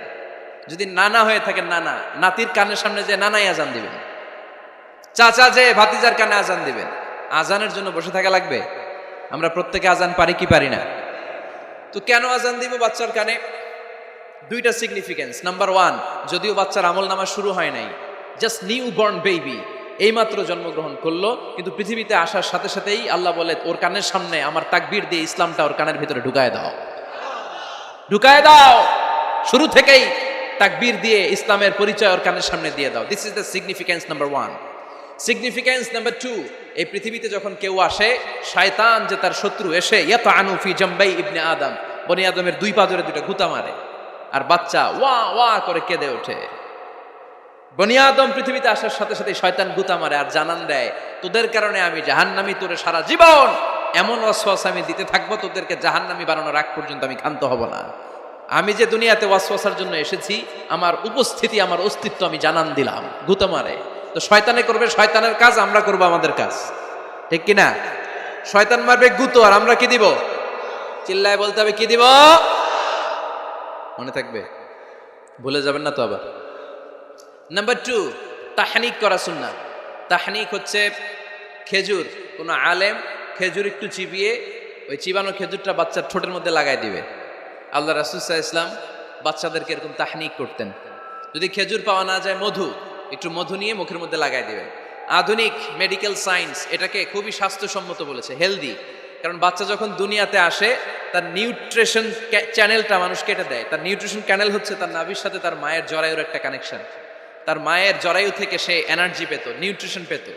যদি নানা হয়ে থাকেন, নানা নাতির কানের সামনে যে নানাই আজান দিবেন, চাচা যে ভাতিজার কানে আজান দিবেন। আজানের জন্য বসে থাকা লাগবে? আমরা প্রত্যেকে আজান পারি কি পারি না? তো কেন আজান দিব বাচ্চার কানে? 2টা সিগনিফিকেন্স। নাম্বার 1, যদিও বাচ্চার আমল নামা শুরু হয় নাই, জাস্ট নিউ বর্ন বেবি, এইমাত্র জন্মগ্রহণ করলো, কিন্তু পৃথিবীতে আসার সাথে সাথেই আল্লাহ বলে, ওর কানের সামনে আমার তাকবীর দিয়ে ইসলামটা ওর কানের ভিতরে ঢুকায় দাও, ঢুকায় দাও। শুরু থেকেই তাকবীর দিয়ে ইসলামের পরিচয় ওর কানের সামনে দিয়ে দাও। This is the significance number 1। Significance number 2, এই পৃথিবীতে যখন কেউ আসে, শয়তান যে তার শত্রু, এসে ইয়াতানু ফি জামবাই ইবনে আদম, বনি আদমের 2 পা ধরে 2টা গুতা মারে, আর বাচ্চা ওয়া ওয়া করে কেঁদে ওঠে। বনি আদম পৃথিবীতে আসার সাথে সাথে শয়তান গুতা মারে আর জানান দেয়, তোদের কারণে আমি জাহান্নামী, তোরে সারা জীবন এমন ওয়াসওয়াসা আমি দিতে থাকবো তোদেরকে জাহান্নামী বানানোর আগ পর্যন্ত আমি ক্ষান্ত হব না। আমি যে দুনিয়াতে ওয়াসওয়াসার জন্য এসেছি, আমার উপস্থিতি, আমার অস্তিত্ব আমি জানান দিলাম গুতো মারে। তো শয়তানে করবে শয়তানের কাজ, আমরা করবো আমাদের কাজ, ঠিক কিনা? শয়তান মারবে গুতো, আর আমরা কি দিব? চিল্লায় বলতে হবে কি দিব? মনে থাকবে, ভুলে যাবেন না তো আবার। নাম্বার 2, তাহনিক করা সুন্নাহ। তাহনিক হচ্ছে খেজুর, কোনো আলেম খেজুর একটু চিবিয়ে ওই চিবানো খেজুরটা বাচ্চার ঠোঁটের মধ্যে লাগাই দিবে। আল্লাহ রাসূল সাল্লাল্লাহু আলাইহি ওয়াসাল্লাম বাচ্চাদেরকে এরকম তাহনিক করতেন। যদি খেজুর পাওয়া না যায়, একটু মধু নিয়ে মুখের মধ্যে লাগাই দিবেন। আধুনিক মেডিকেল সায়েন্স এটাকে খুবই স্বাস্থ্যসম্মত বলেছে, হেলদি। কারণ বাচ্চা যখন দুনিয়াতে আসে, তার নিউট্রিশন চ্যানেলটা মানুষ কেটে দেয়। তার নিউট্রিশন চ্যানেল হচ্ছে তার নাভির সাথে তার মায়ের জরায়ুর একটা কানেকশন। তার মায়ের জরায়ু থেকে সে এনার্জি পেত, নিউট্রিশন পেত।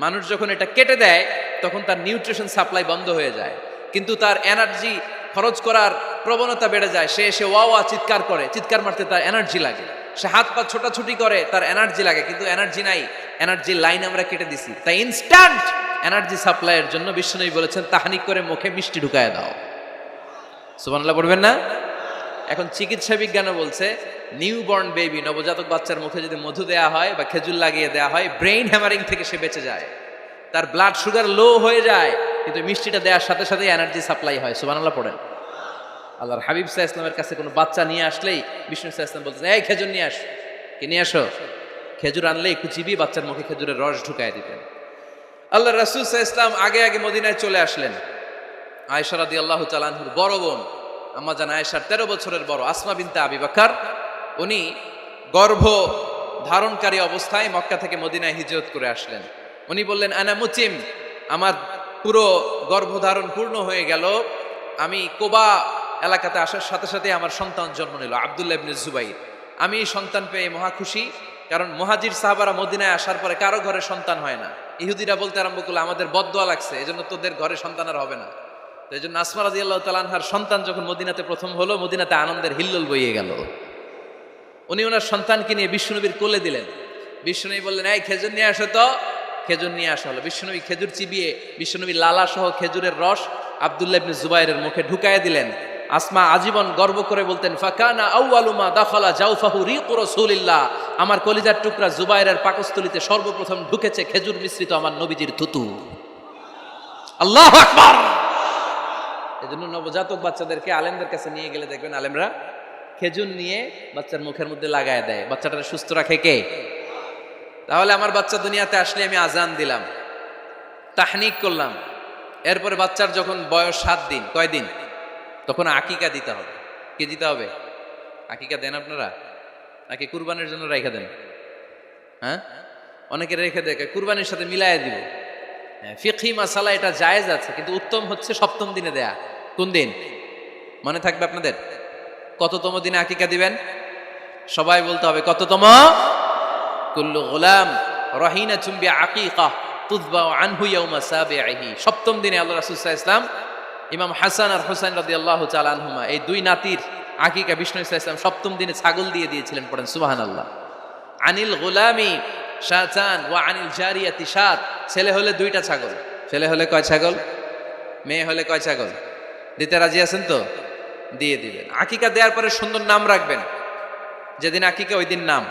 মানুষ যখন এটা কেটে দেয়, তখন তার নিউট্রিশন সাপ্লাই বন্ধ হয়ে যায়, কিন্তু তার এনার্জি খরচ করার প্রবণতা বেড়ে যায়। সে এসে ওয়া চিৎকার করে, চিৎকার মারতে তার এনার্জি লাগে। সে হাত পা ছোটাছুটি করে, তার এনার্জি লাগে, কিন্তু এনার্জি নাই। এনার্জি লাইন আমরা কেটে দিছি, তাই ইনস্ট্যান্ট এনার্জি সাপ্লাইয়ের জন্য বিশ্বনবী বলেছেন তাহনিক করে মুখে মিষ্টি ঢুকায় দাও। সুবহানাল্লাহ পড়বেন না? এখন চিকিৎসা বিজ্ঞানও বলছে নিউবর্ন বেবি, নবজাতক বাচ্চার মুখে যদি মধু দেয়া হয় বা খেজুর লাগিয়ে দেয়া হয়, ব্রেইন হ্যামারিং থেকে সে বেঁচে যায়। তার ব্লাড সুগার লো হয়ে যায়, কিন্তু মিষ্টিটা দেওয়ার সাথে সাথে এনার্জি সাপ্লাই হয়। সুবহানাল্লাহ পড়েন। আল্লাহর হাবিব সাল্লাল্লাহু আলাইহি ওয়াসাল্লামের কাছে কোনো বাচ্চা নিয়ে আসলেই বিষ্ণু সাল্লাল্লাহু আলাইহি ওয়াসাল্লাম বলতেন, এই খেজুর নিয়ে আস। কি নিয়ে আসো? খেজুর আনলে একটু চিবিয়ে বাচ্চার মুখে খেজুরের রস ঢুকায় দিতেন। আল্লাহ রাসূল সাল্লাল্লাহু আলাইহি ওয়াসাল্লাম আগে আগে মদিনায় চলে আসলেন। আয়েশা রাদিয়াল্লাহু তাআলা আনহার বড় বোন, আম্মা জান আয়েশার 13 বছরের বড় আসমা বিনতে আবি বকর, উনি গর্ভ ধারণকারী অবস্থায় মক্কা থেকে মদিনায় হিজরত করে আসলেন। উনি বললেন, আনা মুতিম, আমার পুরো গর্ভধারণ পূর্ণ হয়ে গেল। আমি কোবা এলাকাতে আসার সাথে সাথে আমার সন্তান জন্ম নিল, আব্দুল্লাহ ইবনে জুবাইর। আমি সন্তান পেয়ে মহা খুশি, কারণ মুহাজির সাহাবারা মদিনায় আসার পরে কারো ঘরে সন্তান হয় না। ইহুদিরা বলতে আরম্ভ করলো, আমাদের বদদোয়া লাগছে, এজন্য তোদের ঘরে সন্তান আর হবে না। তো এই জন্য আসমা রাদিয়াল্লাহু তাআলা আনহার সন্তান যখন মদিনাতে প্রথম হলো, মদিনাতে আনন্দের হিল্লোল বইয়ে গেল। উনি ওনার সন্তানকে নিয়ে বিশ্বনবীর কোলে দিলেন। বিশ্বনবী বললেন, এই খেজুর নিয়ে আসো তো। খেজুর নিয়ে আসা হলো। বিশ্বনবী খেজুর চিবিয়ে বিশ্বনবী লালা সহ খেজুরের রস আব্দুল্লাহ ইবনে জুবাইরের মুখে ঢুকায় দিলেন। আসমা আজীবন গর্ব করে বলতেন, ফাকানা আউয়ালু মা দাখালা জাওফাহু রিকু রাসূলিল্লাহ, আমার কলিজার টুকরা জুবাইরের পাকস্থলীতে সর্বপ্রথম ঢুকেছে খেজুর মিশ্রিত আমার নবীজির থুতু। আল্লাহু আকবার। এজন্য নবজাতক বাচ্চাদেরকে আলেমদের কাছে নিয়ে গেলে দেখবেন আলেমরা খেজুর নিয়ে বাচ্চার মুখের মধ্যে লাগায় দেয়। বাচ্চাটাকে সুস্থ রাখে কে? তাহলে আমার বাচ্চা দুনিয়াতে আসলে আমি আজান দিলাম, তাহনিক করলাম, এরপরে বাচ্চার যখন বয়স 7 দিন, কয়দিন, তখন আকিকা দিতে হবে। কি দিতে হবে? আকিকা দেন আপনারা নাকি কুরবানির জন্য রেখে দেন? হ্যাঁ, অনেকে রেখে দেয়, কুরবানির সাথে মিলাইয়া দিব। ফিকহি মাসালা এটা জায়েজ আছে, কিন্তু উত্তম হচ্ছে 7ম দিনে দেয়া। কোন দিন মনে থাকবে আপনাদের? কততম দিনে আকিকা দিবেন? সবাই বলতে হবে কততম? কুল্লু গুলাম রাহিনাতুম বিআকিকা তুযবা আনহু ইয়াউমা সাবিহি। 7ম দিনে আল্লাহ রাসূল সাল্লাল্লাহু আলাইহি ওয়াসাল্লাম ইমাম হাসান আর হুসাইন রাদিয়াল্লাহু তাআলা আনহুমা, এই দুই নাতির আকিকা বিষ্ণু সাল্লাল্লাহু আলাইহি ওয়াসাল্লাম 7ম দিনে ছাগল দিয়ে দিয়েছিলেন। পড়েন সুবহানাল্লাহ। আনিল গুলামি শাতান ওয়া আনিল জারিয়াতি শাত। ছেলে হলে 2টা ছাগল। ছেলে হলে কয় ছাগল? মেয়ে হলে কয় ছাগল? দিতে রাজি আছেন তো? দিয়ে দিবেন। আকিকা দেওয়ার পরে সুন্দর নাম রাখবেন। যেদিন আকিকা ওই দিন নাম।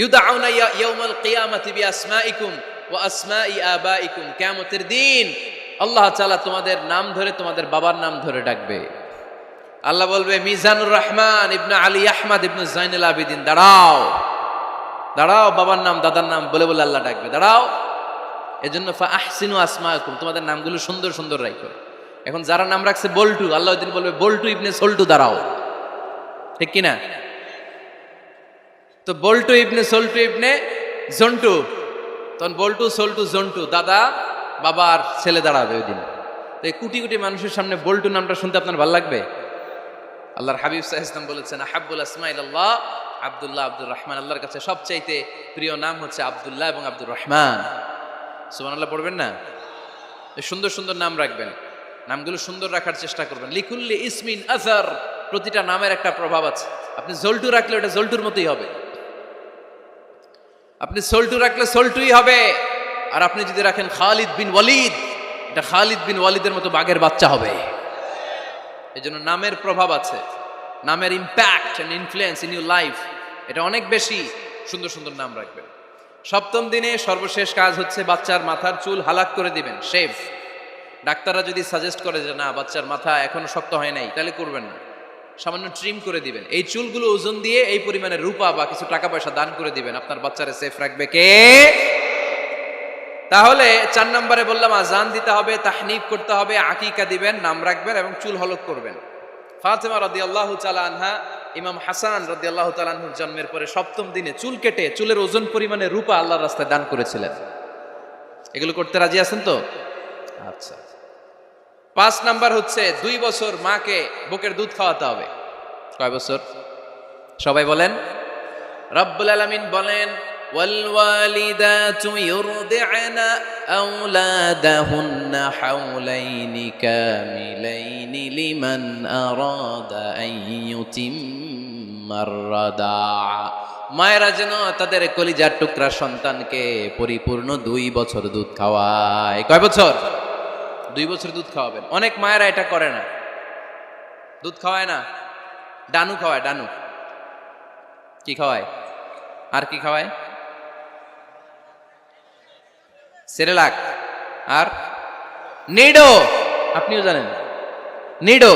ইউদাউনা ইয়াউমাল কিয়ামাতি বিআসমাইকুম ওয়া আসমাই আবাইকুম। কিয়ামতের দিন আল্লাহ তাআলা তোমাদের নাম ধরে, তোমাদের বাবার নাম ধরে ডাকবে। আল্লাহ বলবে, মিজানুর রহমান ইবনে আলী আহমদ ইবনে জাইনুল আবিদিন, দাঁড়াও দাঁড়াও, বাবার নাম দাদার নাম বলে বলে আল্লাহ ডাকবে, দাঁড়াও। এজন্য ফা আহসিনু আসমাকুম, তোমাদের নামগুলো সুন্দর সুন্দর রাখো। এখন যারা নাম রাখছে বল্টু, আল্লাহ ওই দিন বলবে, বল্টু ইবনে সল্টু, দাঁড়াও। ঠিক কিনা? তো বল্টু ইবনে সল্টু ইবনে জন্টু, তখন বল্টু সল্টু জন্টু, দাদা বাবার ছেলে দাঁড়াবে ওই দিন। তো এই কোটি কোটি মানুষের সামনে বল্টু নামটা শুনতে আপনার ভালো লাগবে? আল্লাহর হাবিব সাল্লাল্লাহু আলাইহি ওয়াসাল্লাম বলেছেন, আহাব্বুল আসমাইল্লাহ আব্দুল্লাহ আব্দুর রহমান। আল্লাহর কাছে সবচাইতে প্রিয় নাম হচ্ছে আব্দুল্লাহ এবং আব্দুর রহমান। সুবহানাল্লাহ পড়বেন না? সুন্দর সুন্দর নাম রাখবেন, নামগুলো সুন্দর রাখার চেষ্টা করবেন। লিকুল্লি ইসমিন আসার, প্রতিটা নামের একটা প্রভাব আছে। আপনি জল্টু রাখলে ওটা জল্টুর মতোই হবে, আপনি সল্টু রাখলে সল্টুই হবে। আর আপনি যদি রাখেন খালিদ বিন ওয়ালিদ, এটা খালিদ বিন ওয়ালিদের মতো বাঘের বাচ্চা হবে। এই জন্য নামের প্রভাব আছে, নামের impact and influence in your life এটা অনেক বেশি। সুন্দর সুন্দর নাম রাখবেন। সপ্তম দিনে সর্বশেষ কাজ হচ্ছে বাচ্চার মাথার চুল হালাক করে দিবেন, শেভ। ডাক্তাররা যদি সাজেস্ট করে যে না বাচ্চার মাথা এখনো শক্ত হয় নাই, তাহলে করবেন না, সামান্য ট্রিম করে দিবেন। এই চুলগুলো ওজন দিয়ে এই পরিমাণে রূপা বা কিছু টাকা পয়সা দান করে দিবেন, আপনার বাচ্চারে সেফ রাখবে কে? তাহলে 4 নম্বরে বললাম আজান দিতে হবে, তাহনিক করতে হবে, আকিকা দিবেন, নাম রাখবেন এবং চুল হলক করবেন। ফাতেমা রাদিয়াল্লাহু তাআলা আনহা, ইমাম হাসান রাদিয়াল্লাহু তাআলা আনহুর জন্মের পরে সপ্তম দিনে চুল কেটে চুলের ওজন পরিমাণে রূপা আল্লাহর রাস্তায় দান করেছিলেন। এগুলো করতে রাজি আছেন তো? আচ্ছা। 5 নাম্বার হচ্ছে 2 বছর মাকে বুকের দুধ খাওয়াতে হবে। কয় বছর? সবাই বলেন। রব্বুল আলামিন বলেন والوالدات يرضعن أولادهن حولين كاملين لمن أراد أن يتم الرضاعة। মায়েরা যেন তাদের কলিজার টুকরা সন্তানকে পরিপূর্ণ 2 বছর দুধ খাওয়ায়। কয় বছর? 2 বছর দুধ খাওয়াবেন। অনেক মায়েরা এটা করে না, দুধ খাওয়ায় না, ডানু খাওয়ায়। ডানু কি খাওয়ায়? আর কি খাওয়ায়? সেরেলাক আর নিডো। আপনিও জানেন নিডো?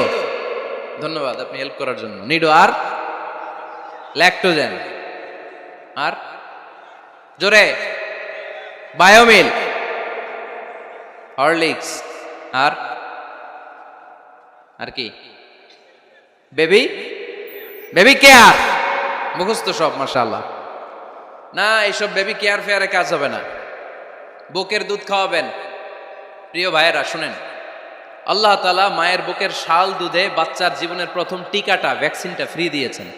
ধন্যবাদ আপনি হেল্প করার জন্য। নিডো আর ল্যাকটোজেন আর জোরে বায়োমিল, হরলিক্স আর কি? Baby care. মুখস্থ সব মাশাআল্লাহ। না, এইসব বেবি কেয়ার ফেয়ারে কাজ হবে না। বুকের দুধ খাওয়াবেন। প্রিয় ভাইয়েরা শুনেন, আল্লাহ তাআলা মায়ের বুকের শাল দুধে বাচ্চার জীবনের প্রথম টিকাটা, ভ্যাকসিনটা ফ্রি দিয়েছেন।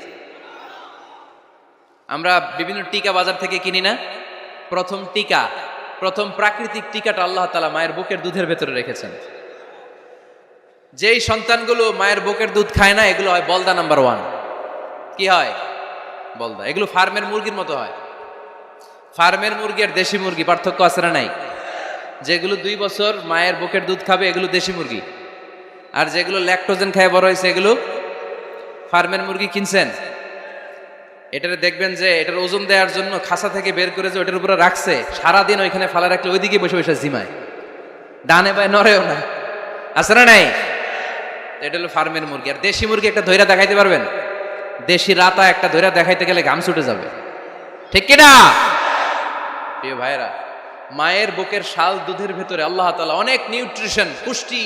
আমরা বিভিন্ন টিকা বাজার থেকে কিনি না? প্রথম টিকা, প্রথম প্রাকৃতিক টিকাটা আল্লাহ তাআলা মায়ের বুকের দুধের ভেতরে রেখেছেন। যেই সন্তানগুলো মায়ের বুকের দুধ খায় না, এগুলো হয় বলদা নাম্বার 1। কি হয়? বলদা। এগুলো ফার্মের মুরগির মতো হয়। ফার্মের মুরগি আর দেশি মুরগি পার্থক্য আছে না নাই? যেগুলো 2 বছর মায়ের বুকের দুধ খাবে এগুলো দেশি মুরগি, আর যেগুলো ল্যাকটোজেন খায় বড় হয়েছে এগুলো ফার্মের মুরগি। কিনছেন? এটারে দেখবেন যে এটার ওজন দেওয়ার জন্য খাসা থেকে বের করে যে ওটার উপরে রাখছে, সারাদিন ওইখানে ফালা রাখলে ওইদিকে বসে বসে জিমায়, ডানে বায়ে নড়েও না। আছে না নাই? এটা হলো ফার্মের মুরগি। আর দেশি মুরগি একটা ধৈরা দেখাইতে পারবেন? দেশি রাতা একটা ধৈরা দেখাইতে গেলে ঘাম ছুটে যাবে, ঠিক কিনা? প্রিয় ভাইরা, মায়ের বুকের শাল দুধের ভেতরে আল্লাহ তাআলা অনেক নিউট্রিশন, পুষ্টি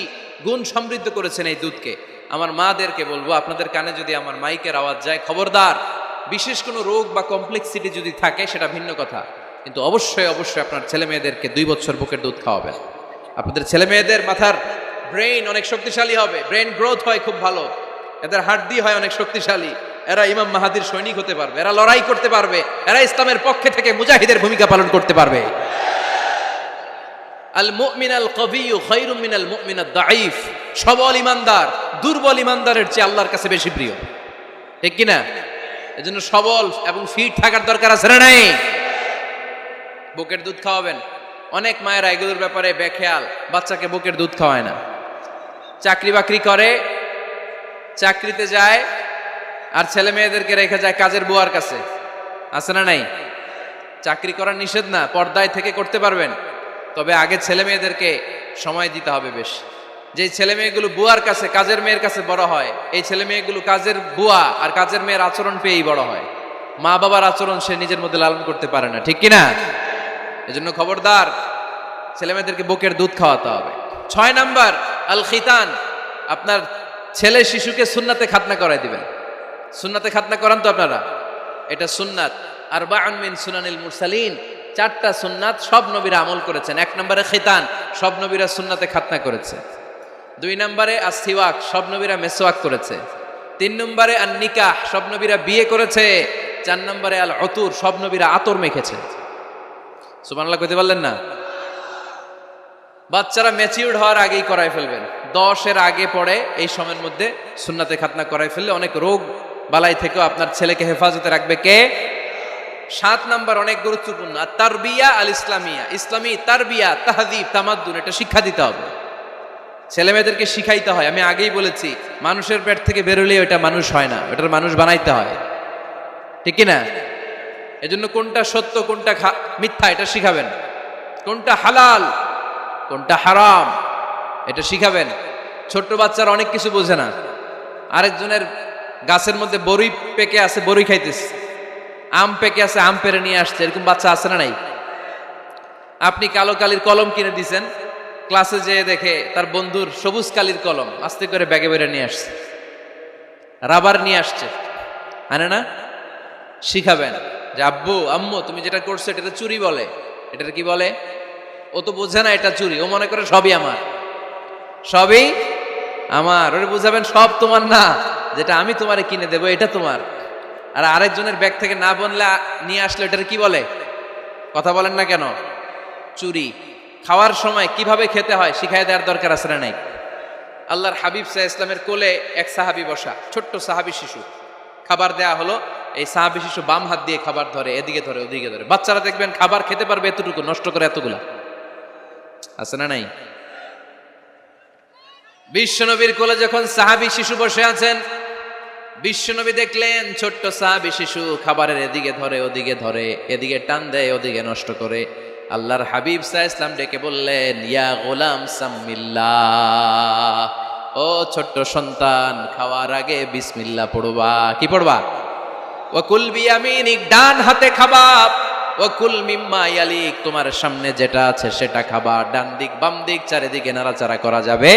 গুণ সমৃদ্ধ করেছেন এই দুধকে। আমার মাদেরকে বলবো, আপনাদের কানে যদি আমার মাইকের আওয়াজ যায়, খবরদার, বিশেষ কোনো রোগ বা কমপ্লেক্সিটি যদি থাকে সেটা ভিন্ন কথা, কিন্তু অবশ্যই অবশ্যই আপনার ছেলে মেয়েদেরকে 2 বছর বুকের দুধ খাওয়াবেন। আপনাদের ছেলে মেয়েদের মাথার ব্রেইন অনেক শক্তিশালী হবে, ব্রেইন গ্রোথ হয় খুব ভালো, এদের হাড্ডি হয় অনেক শক্তিশালী, এরা ইমাম মাহাদির সৈনিক হতে পারবে, এরা লড়াই করতে পারবে, এরা ইসলামের পক্ষে থেকে মুজাহিদের ভূমিকা পালন করতে পারবে। আল মুমিন আল কবিয়্যু খায়রুম মিনাল মুমিন আদ দাঈফ। সবল ইমানদার দুর্বল ইমানদারের চেয়ে আল্লাহর কাছে বেশি প্রিয়, ঠিক কি না? এজন্য সবল এবং ফিট থাকার দরকার আছে না নাই? বুকের দুধ খাওয়াবেন। অনেক মায়েরা এগুলোর ব্যাপারে বেখেয়াল, বাচ্চাকে বুকের দুধ খাওয়ায় না। চাকরি বাকরি করে, চাকরিতে যায়, আর ছেলে মেয়েদেরকে রেখে যায় কাজের বুয়ার কাছে। আছে না নাই? চাকরি করা নিষেধ না, পর্দায় থেকে করতে পারবেন, তবে আগে ছেলে মেয়েদেরকে সময় দিতে হবে বেশি। যে ছেলে মেয়েগুলো বুয়ার কাছে, কাজের মেয়ের কাছে বড় হয়, এই ছেলে মেয়েগুলো কাজের বুয়া আর কাজের মেয়ের আচরণ পেয়েই বড় হয়। মা বাবার আচরণ সে নিজের মধ্যে লালন করতে পারে না, ঠিক কিনা? এজন্য খবরদার, ছেলে মেয়েদেরকে বুকের দুধ খাওয়াতে হবে। 6 নাম্বার আল খিতান। আপনার ছেলে শিশুকে সুন্নাতে খাতনা করাই দিবেন। সুন্নাতে খাতনা করান তো আপনারা? এটা সুন্নাত। আরবাউন মিন সুনানিল মুরসালিন, 4টা সুন্নাত সব নবীরা আমল করেছেন। 1 নম্বরে খিতান, সব নবীরা সুন্নাতে খাতনা করেছে। 2 নম্বরে আসসিওয়াক, সব নবীরা মেসওয়াক করেছে। 3 নম্বরে আন নিকাহ, সব নবীরা বিয়ে করেছে। 4 নম্বরে আল উতুর, সব নবীরা আতর মেখেছে। সুবহানাল্লাহ কইতে পারলেন না? বাচ্চারা ম্যাচিউরড হওয়ার আগেই করাই ফেলবেন। 10 এর আগে পড়ে এই সময়ের মধ্যে সুন্নাতে খাতনা করাই ফেললে অনেক রোগ বালাই থেকেও আপনার ছেলেকে হেফাজতে রাখবে কে? 7 নাম্বার অনেক গুরুত্বপূর্ণ, তারবিয়া আল ইসলামিয়া। ইসলামী তারবিয়া, তাহযীব, তামাদ্দুন, এটা শিক্ষা দিতে হবে। ছেলে মেয়েদেরকে শিখাইতে হয়। আমি আগেই বলেছি, মানুষের পেট থেকে বেরোলে ওটা মানুষ হয় না, ওটার মানুষ বানাইতে হয়, ঠিক কিনা? এজন্য কোনটা সত্য কোনটা মিথ্যা এটা শিখাবেন, কোনটা হালাল কোনটা হারাম এটা শিখাবেন। ছোট্ট বাচ্চারা অনেক কিছু বোঝে না। আরেকজনের গাছের মধ্যে বড়ই পেকে আছে, বড়ই খাইতেছে, আম পেকে আছে, আম পেরে নিয়ে আসছে, এরকম বাচ্চা আছে না নাই? আপনি কালো কালির কলম কিনে দিছেন, ক্লাসে যেয়ে দেখে তার বন্ধুর সবুজ কালির কলম আস্তে করে ব্যাগে বেরে নিয়ে আসছে, রাবার নিয়ে আসছে, আনে না? শিখাবেন যে আব্বু আম্মু তুমি যেটা করছো এটা তো চুরি বলে, এটা কি বলে? ও তো বোঝে না এটা চুরি, ও মনে করে সবই আমার, সবই আমার। ওরে বুঝাবেন সব তোমার না, যেটা আমি তোমারে কিনে দেবো এটা তোমার। আর আরেকজনের ব্যাগ থেকে না বনলে নিয়ে আসলে এটার কি বলে? কথা বলেন না কেন? চুরি। খাওয়ার সময় কিভাবে খেতে হয় শিখাই দেওয়ার দরকার আছে না নাই? আল্লাহর হাবিব সাল্লাল্লাহু আলাইহি ওয়াসাল্লামের কোলে এক সাহাবী বসা, ছোট্ট সাহাবী শিশু, খাবার দেয়া হলো, এই সাহাবী শিশু বাম হাত দিয়ে খাবার ধরে, এদিকে ধরে ওদিকে ধরে। বাচ্চারা দেখবেন খাবার খেতে পারবে এতটুকু, নষ্ট করে এতগুলা, আছে না নাই? বিশ্বনবীর কোলে যখন সাহাবী শিশু বসে আছেন, বিশ্বনবী দেখলেন ছোট্ট সাহাবী শিশু খাবারের এদিকে ধরে ওদিকে ধরে, এদিকে টান দেয় ওদিকে নষ্ট করে। আল্লাহর হাবিব সাল্লাল্লাহু আলাইহি ওয়াসাল্লাম ডেকে বললেন, ইয়া গোলাম সাম্মিল্লাহ, ও ছোট্ট সন্তান, খাওয়ার আগে বিসমিল্লাহ পড়বা। কি পড়বা? ওয়াকুল বিয়ামিনিক, ডান হাতে খাবা, ওয়াকুল মিম্মা ইয়ালিক, তোমার সামনে যেটা আছে সেটা খাবা, ডান দিক বাম দিক চারিদিকে নাড়াচাড়া করা যাবে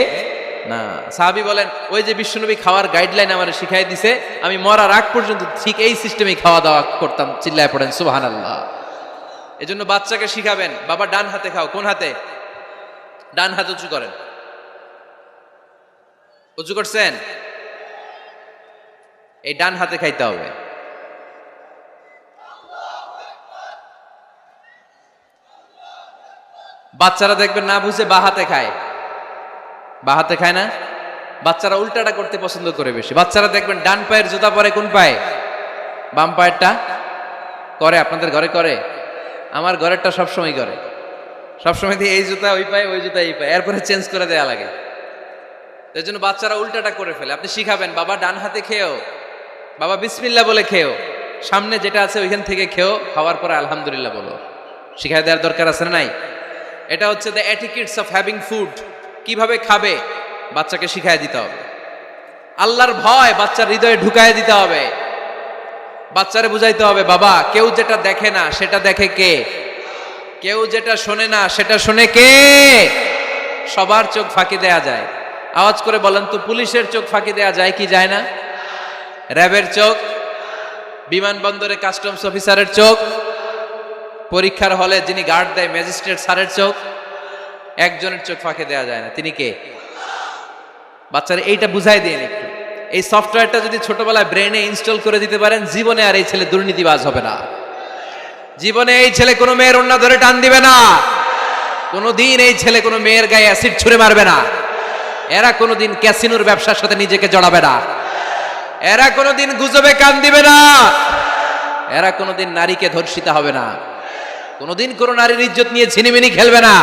না। সাহাবী বলেন, ওই যে বিশ্বনবী খাওয়ার গাইডলাইন আমারে শিখাই দিছে, আমি মরার আগ পর্যন্ত ঠিক এই সিস্টেমেই খাওয়া দাওয়া করতাম। চিল্লায় পড়েন সুবহানাল্লাহ। এজন্য বাচ্চাকে শিখাবেন, বাবা ডান হাতে খাও। কোন হাতে? ডান হাত উঁচু করেন। উঁচু করছেন? এই ডান হাতে খাইতে হবে। বাচ্চারা দেখবেন না বুঝে বা হাতে খায়, বা হাতে খায় না। বাচ্চারা উল্টাটা করতে পছন্দ করে বেশি। বাচ্চারা দেখবেন ডান পায়ের জুতা পরে কোন পায়ে? বাম পায়েরটা করে। আপনাদের ঘরে করে? আমার ঘরেরটা সবসময় করে, সবসময় দিয়ে এই জুতা ওই পায়ে, ওই জুতা এই পায়ে, এরপরে চেঞ্জ করে দেয়া লাগে। এই জন্য বাচ্চারা উল্টাটা করে ফেলে। আপনি শিখাবেন, বাবা ডান হাতে খেও, বাবা বিসমিল্লাহ বলে খেও, সামনে যেটা আছে ওইখান থেকে খেও, খাওয়ার পরে আলহামদুলিল্লাহ বলো। শিখাই দেওয়ার দরকার আছে না নাই? এটা হচ্ছে the etiquettes of having food. কিভাবে খাবে বাচ্চাকে শিখাই দিতে হবে। আল্লাহর ভয় বাচ্চার হৃদয়ে ঢুকায় দিতে হবে। বাচ্চারে বুঝাইতে হবে, বাবা কেউ যেটা দেখে না সেটা দেখে কে? কেউ যেটা শোনে না সেটা শোনে কে? সবার চোখ ফাঁকি দেয়া যায়। আওয়াজ করে বলেন তো, পুলিশের চোখ ফাঁকি দেয়া যায় কি যায় না? র্যাবের চোখ, বিমানবন্দরে কাস্টমস অফিসারের চোখ, পরীক্ষার হলে যিনি গার্ড দেয় ম্যাজিস্ট্রেট স্যারের চোখ, একজনের চোখ ফাঁকি দেয়া যায় না। তিনি কে? বাচ্চারা এইটা বুঝাই দিয়ে একটু। এই সফটওয়্যারটা যদি ছোটবেলায় ব্রেনে ইনস্টল করে দিতে পারেন, জীবনে আর এই ছেলে দুর্নীতিবাজ হবে না। জীবনে এই ছেলে কোনো মেয়ের ওড়না ধরে টান দিবে না। কোনোদিন এই ছেলে কোনো মেয়ের গায়ে অ্যাসিড ছুঁড়ে মারবে না। এরা কোনোদিন ক্যাসিনোর ব্যবসার সাথে নিজেকে জড়াবে না। এরা কোনোদিন গুজবে কান দিবে না। এরা কোনোদিন নারীকে ধর্ষিতা হবে না। কোনোদিন কোনো নারীর ইজ্জত নিয়ে ঝিনিমিনি খেলবে না।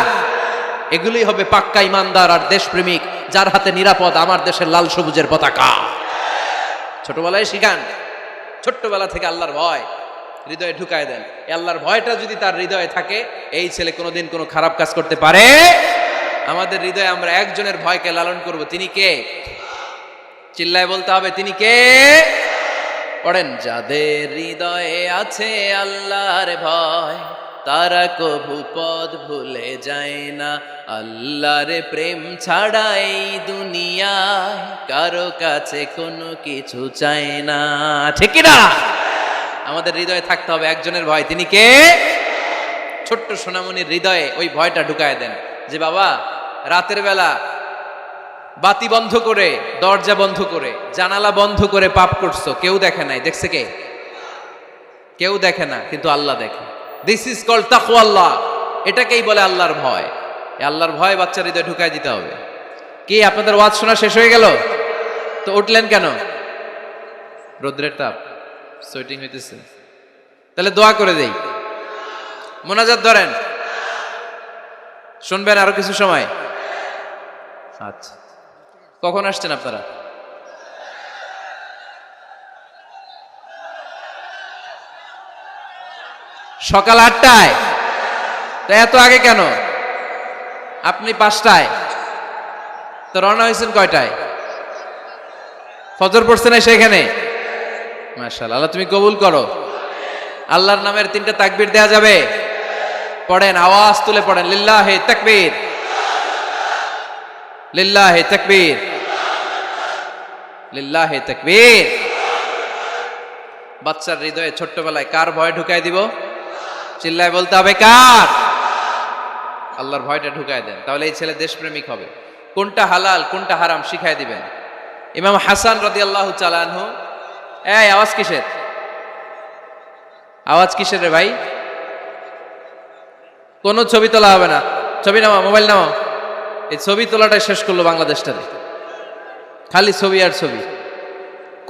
এগুলোই হবে পাক্কা ইমানদার আর দেশপ্রেমিক, যার হাতে নিরাপদ আমার দেশের লাল সবুজের পতাকা। ছোটবেলায় শিখান, ছোট্টবেলা থেকে আল্লাহর ভয় হৃদয়ে ঢুকায় দেন। এই আল্লাহর ভয়টা যদি তার হৃদয়ে থাকে, এই ছেলে কোনোদিন কোনো খারাপ কাজ করতে পারে। আমাদের হৃদয়ে আমরা একজনের ভয়কে লালন করব, তিনি কে? চিল্লায় বলতে হবে, তিনি কে? পড়েন, যাদের হৃদয়ে আছে আল্লাহর ভয়, তারা কভু পথ ভুলে যায় না। আল্লাহর প্রেম ছাড়া এই দুনিয়ায় কারো কাছে কোনো কিছু চায় না। ঠিক না? আমাদের হৃদয়ে থাকতে হবে একজনের ভয়, তিনি কে? ছোট্ট সোনামণির হৃদয়ে ওই ভয়টা ঢুকায় দেন যে বাবা রাতের বেলা বাতি বন্ধ করে, দরজা বন্ধ করে, জানালা বন্ধ করে পাপ করছো, কেউ দেখে নাই। দেখছে কে? কেউ দেখে না, কিন্তু আল্লাহ দেখে। দিস ইজ কল্ড তাকওয়াল্লাহ। এটাকেই বলে আল্লাহর ভয়। এই আল্লাহর ভয় বাচ্চার হৃদয়ে ঢুকাই দিতে হবে। কি আপনাদের ওয়াজ শোনা শেষ হয়ে গেল? তো উঠলেন কেন? রোদ্রের তাপ, সোয়েটিং হইতেছে। তাহলে দোয়া করে দেই, মোনাজাত ধরেন, শুনবেন আরো কিছু সময়। আচ্ছা। কখন আসছেন আপনারা? সকাল 8টায়। তো এত আগে কেন? আপনি 5টায়, তো রওনা হয়েছেন কয়টায়? ফজর পড়ছে না সেখানে? মাশাআল্লাহ, আল্লাহ তুমি কবুল করো। আল্লাহর নামের 3টা তাকবীর দেয়া যাবে? পড়েন, আওয়াজ তুলে পড়েন, লিল্লাহি তাকবীর, লিল্লাহি তাকবীর, লিল্লাহি তাকবীর। বাচ্চার হৃদয়ে ছোট্টবেলায় কার ভয় ঢুকাই দিব? চিল্লায় বলতে হবে কার? আল্লাহর ভয়টা ঢুকায় দেন, তাহলে এই ছেলে দেশপ্রেমিক হবে। কোনটা হালাল কোনটা হারাম শিখাই দিবেন। ইমাম হাসান রাদিয়াল্লাহু তাআলা আনহু, এই আওয়াজ কিসের? আওয়াজ কিসের রে ভাই? কোন ছবি তোলা হবে না। ছবি নাও, মোবাইল নাও। এই ছবি তোলাটা শেষ করলো বাংলাদেশটারে। খালি ছবি আর ছবি,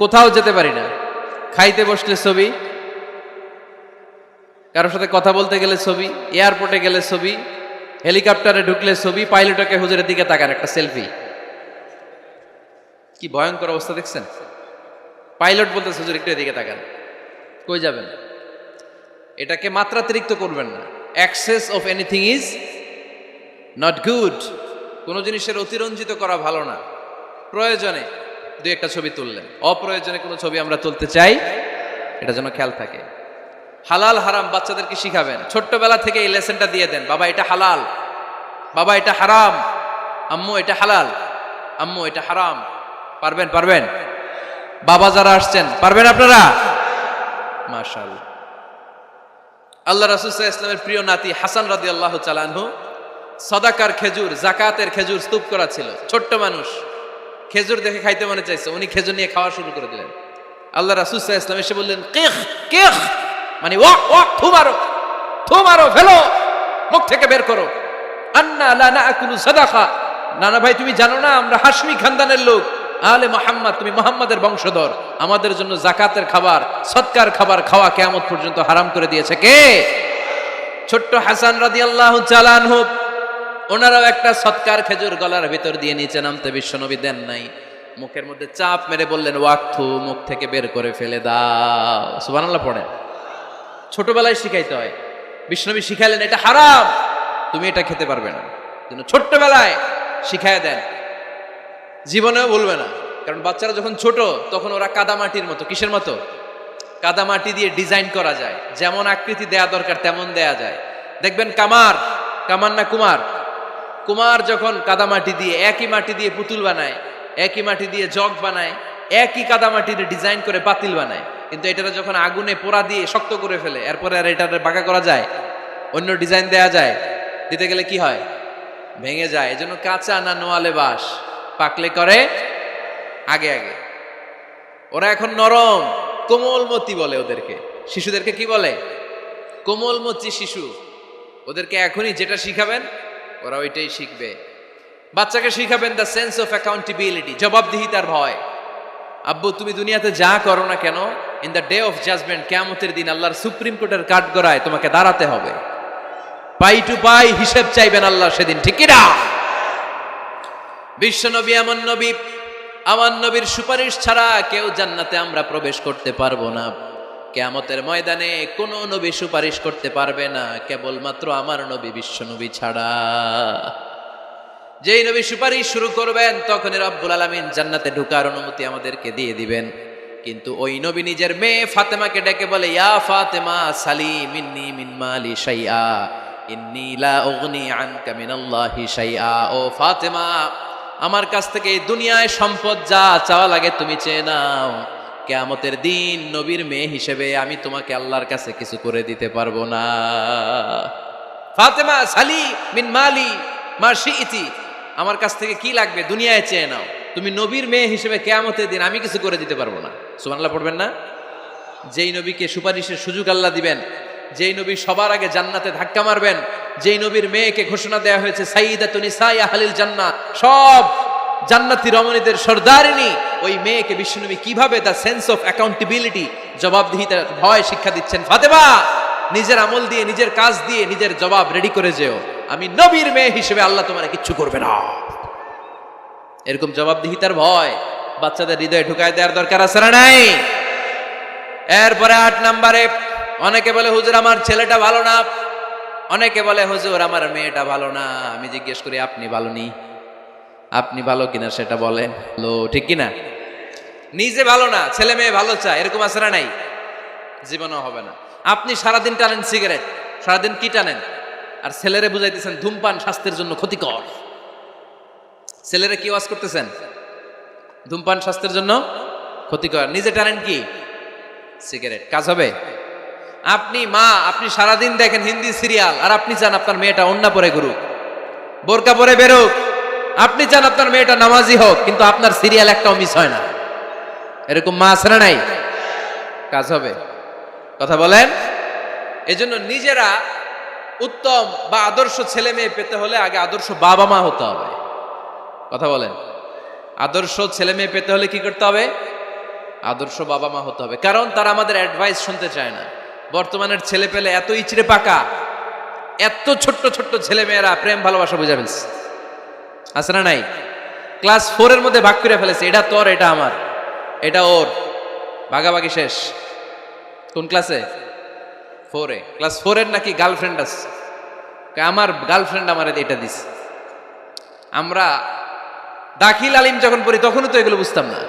কোথাও যেতে পারি না। খাইতে বসলে ছবি, কারোর সাথে কথা বলতে গেলে ছবি, এয়ারপোর্টে গেলে ছবি, হেলিকপ্টারে ঢুকলে ছবি, পাইলটকে হুজুরের দিকে তাকান একটা সেলফি। কি ভয়ঙ্কর অবস্থা দেখছেন? পাইলট বলতেছে হুজুর একটু এদিকে তাকান। কই যাবেন? এটাকে মাত্রাতিরিক্ত করবেন না। Access of anything is not good. কোন জিনিসের অতিরঞ্জিত করা ভালো না। প্রয়োজনে দুই একটা ছবি তুললেন, অপ্রয়োজনে কোনো ছবি আমরা তুলতে চাই, এটা যেন খেয়াল থাকে। হালাল হারাম বাচ্চাদেরকে শিখাবেন, ছোট্টবেলা থেকে এই লেসনটা দিয়ে দেন। বাবা এটা হালাল, বাবা এটা হারাম, আম্মু এটা হালাল, আম্মু এটা হারাম। পারবেন? পারবেন? বাবা যারা আসছেন পারবেন আপনারা? মাশাআল্লাহ। আল্লাহ রাসূল সাল্লাল্লাহু আলাইহি ওয়াসাল্লামের প্রিয় নাতি হাসান রাদিয়াল্লাহু তাআলা আনহু সাদাকার খেজুর, যাকাতের খেজুর স্তূপ করা ছিল। ছোট্ট মানুষ, খেজুর দেখে খাইতে মনে চাইছে, উনি খেজুর নিয়ে খাওয়া শুরু করে দিলেন। আল্লাহ রাসূল সাল্লাল্লাহু আলাইহি ওয়াসাল্লাম এসে বললেন কিখ কিখ, মানে ওয়াক ওয়াক, থু মারো, থু মারো, ফেলো, মুখ থেকে বের করো। আন্না লা নাকুলু সাদাকা, নানা ভাই তুমি জানো না আমরা হাশমি খানদানের লোক, আলে মুহাম্মদ, তুমি মুহাম্মাদের বংশধর, আমাদের জন্য যাকাতের খাবার, সদকার খাবার খাওয়া কিয়ামত পর্যন্ত হারাম করে দিয়েছে কে? ছোট্ট হাসান রাদিয়াল্লাহু তাআলা আনহু, ওনারাও একটা সদকার খেজুর গলার ভিতর দিয়ে নিচে নামতে বিশ্বনবী দেন নাই। মুখের মধ্যে চাপ মেরে বললেন ওয়াক্থু, মুখ থেকে বের করে ফেলে দাও। সুবহানাল্লাহ পড়েন। ছোটবেলায় শিখাইতে হয়। বিশ্বনবী শিখাইলেন এটা হারাম, তুমি এটা খেতে পারবে না, যেন ছোট্টবেলায় শিখায় দেন, জীবনেও বলবে না। কারণ বাচ্চারা যখন ছোট তখন ওরা কাদামাটির মতো। কিসের মতো? কাদামাটি দিয়ে ডিজাইন করা যায়, যেমন আকৃতি দেয়া দরকার তেমন দেয়া যায়। দেখবেন কামার, কামার না কুমার, কুমার যখন কাদামাটি দিয়ে, একই মাটি দিয়ে পুতুল বানায়, একই মাটি দিয়ে জগ বানায়, একই কাদামাটির ডিজাইন করে পাতিল বানায়, কিন্তু এটারে যখন আগুনে পোড়া দিয়ে শক্ত করে ফেলে, এরপরে আর এটারে বাঁকা করা যায়, অন্য ডিজাইন দেয়া যায়, দিতে গেলে কি হয়? ভেঙে যায়। এজন্য কাঁচা না নোয়ালে বাস, পাকলে করে আগে আগে। ওরা এখন নরম, কোমলমতি বলে ওদেরকে। শিশুদেরকে কি বলে? কোমলমতি শিশু। ওদেরকে এখনই যেটা শিখাবেন ওরা ওইটাই শিখবে। বাচ্চাকে শিখাবেন দ্য সেন্স অফ অ্যাকাউন্টেবিলিটি, জবাবদিহিতার ভয়। আব্বু তুমি দুনিয়াতে যা করো না কেন, in the day of judgement, কিয়ামতের দিন আল্লাহর সুপ্রিম কোর্টের কাঠগড়ায় তোমাকে দাঁড়াতে হবে। পাই টু পাই হিসেব চাইবেন আল্লাহ সেদিন, ঠিক কি না? বিশ্ব নবী এমন নবী, আমার নবীর সুপারিশ ছাড়া কেউ জান্নাতে আমরা প্রবেশ করতে পারবো না। কিয়ামতের ময়দানে কোনো নবী সুপারিশ করতে পারবে না, কেবলমাত্র আমার নবী বিশ্ব নবী ছাড়া। যেই নবী সুপারিশ শুরু করবেন তখনই রব্বুল আলামিন জান্নাতে ঢোকার অনুমতি আমাদেরকে দিয়ে দিবেন। কিন্তু ওই নবী নিজের মেয়ে ফাতেমাকে ডেকে বলে, ইয়া ফাতেমা সালি মিন্নি মিন মালি শাইআ ইন্নী লা উগনি আনকা মিনাল্লাহি শাইআ। ও ফাতেমা, আমার কাছ থেকে এই দুনিয়ায় সম্পদ যা চাওয়া লাগে তুমি চেয়ে নাও, কিয়ামতের দিন নবীর মেয়ে হিসেবে আমি তোমাকে আল্লাহর কাছে কিছু করে দিতে পারবো না। ফাতেমা সালি মিন মালি মা শিইতি, আমার কাছ থেকে কি লাগবে দুনিয়ায় চেয়ে নাও, তুমি নবীর মেয়ে হিসেবে কিয়ামতের দিন আমি কিছু করে দিতে পারবো না। সুবহানাল্লাহ পড়বেন না? যেই নবীকে সুপারিশের সুযোগ আল্লাহ দিবেন, যেই নবী সবার আগে জান্নাতে ধাক্কা মারবেন, যেই নবীর মেয়েকে ঘোষণা দেওয়া হয়েছে সাইয়্যিদাতুন নিসাই আহলিল জান্নাহ, সব জান্নাতি রমণীদের সর্দারিনী, ওই মেয়েকে বিশ্বনবী কিভাবে দ্য সেন্স অফ অ্যাকাউন্টেবিলিটি, জবাবদিহিতার ভয় শিক্ষা দিচ্ছেন। ফাতেমা, নিজের আমল দিয়ে, নিজের কাজ দিয়ে নিজের জবাব রেডি করে যেও, আমি নবীর মেয়ে হিসেবে আল্লাহ তোমার কিচ্ছু করবে না। এরকম জবাবদিহিতার ভয় বাচ্চাদের হৃদয়ে ঢুকায় দেওয়ার দরকার আছে না নাই? এরপরে 8 নম্বরে, অনেকে বলে হুজুর আমার ছেলেটা ভালো না, অনেকে বলে হুজুর আমার মেয়েটা ভালো না। আমি জিজ্ঞেস করি আপনি ভালো নি? আপনি ভালো কিনা সেটা বলেন। ঠিক কিনা? নিজে ভালো না, ছেলে মেয়ে ভালো চায়, এরকম আছে না নাই? জীবনও হবে না। আপনি সারাদিন টানেন সিগারেট, সারাদিন কি টানেন, আর ছেলেরে বুঝাইতেছেন ধূমপান স্বাস্থ্যের জন্য ক্ষতিকর। ছেলেরে কি ওয়াজ করতেছেন? ধূমপান স্বাস্থ্যের জন্য ক্ষতিকর। নিজে টানেন কি? সিগারেট। কাজ হবে? আপনি মা, আপনি সারাদিন দেখেন হিন্দি সিরিয়াল, আর আপনি চান আপনার মেয়েটা ওন্না পরে ঘুরুক, বোরকা পরে বেরোক। আপনি চান আপনার মেয়েটা নামাজি হোক, কিন্তু আপনার সিরিয়াল একটাও মিস হয় না। এরকম মা আছে না নাই? কাজ হবে? কথা বলেন। এজন্য নিজেরা উত্তম বা আদর্শ ছেলে মেয়ে পেতে হলে আগে আদর্শ বাবা মা হতে হবে। কথা বলেন। আদর্শ ছেলে মেয়ে পেতে হলে কি করতে হবে? আদর্শ বাবা মা হতে হবে। কারণ তারা আমাদের অ্যাডভাইস শুনতে চায় না। বর্তমানের ছেলে পেলে এত ইচড়ে পাকা, এত ছোট্ট ছোট্ট ছেলে মেয়েরা প্রেম ভালোবাসা বুঝা ফেলছে, আছে না নাই? ক্লাস 4 এর মধ্যে ভাগ করে ফেলেছে, এটা তোর, এটা আমার, এটা ওর, ভাগাভাগি শেষ। কোন ক্লাসে? 4 এ। ক্লাস 4 এর নাকি গার্লফ্রেন্ড আছে, আমার গার্লফ্রেন্ড আমার এটা দিস। আমরা দাখিল আলিম যখন পড়ি তখনও তো এগুলো বুঝতাম না।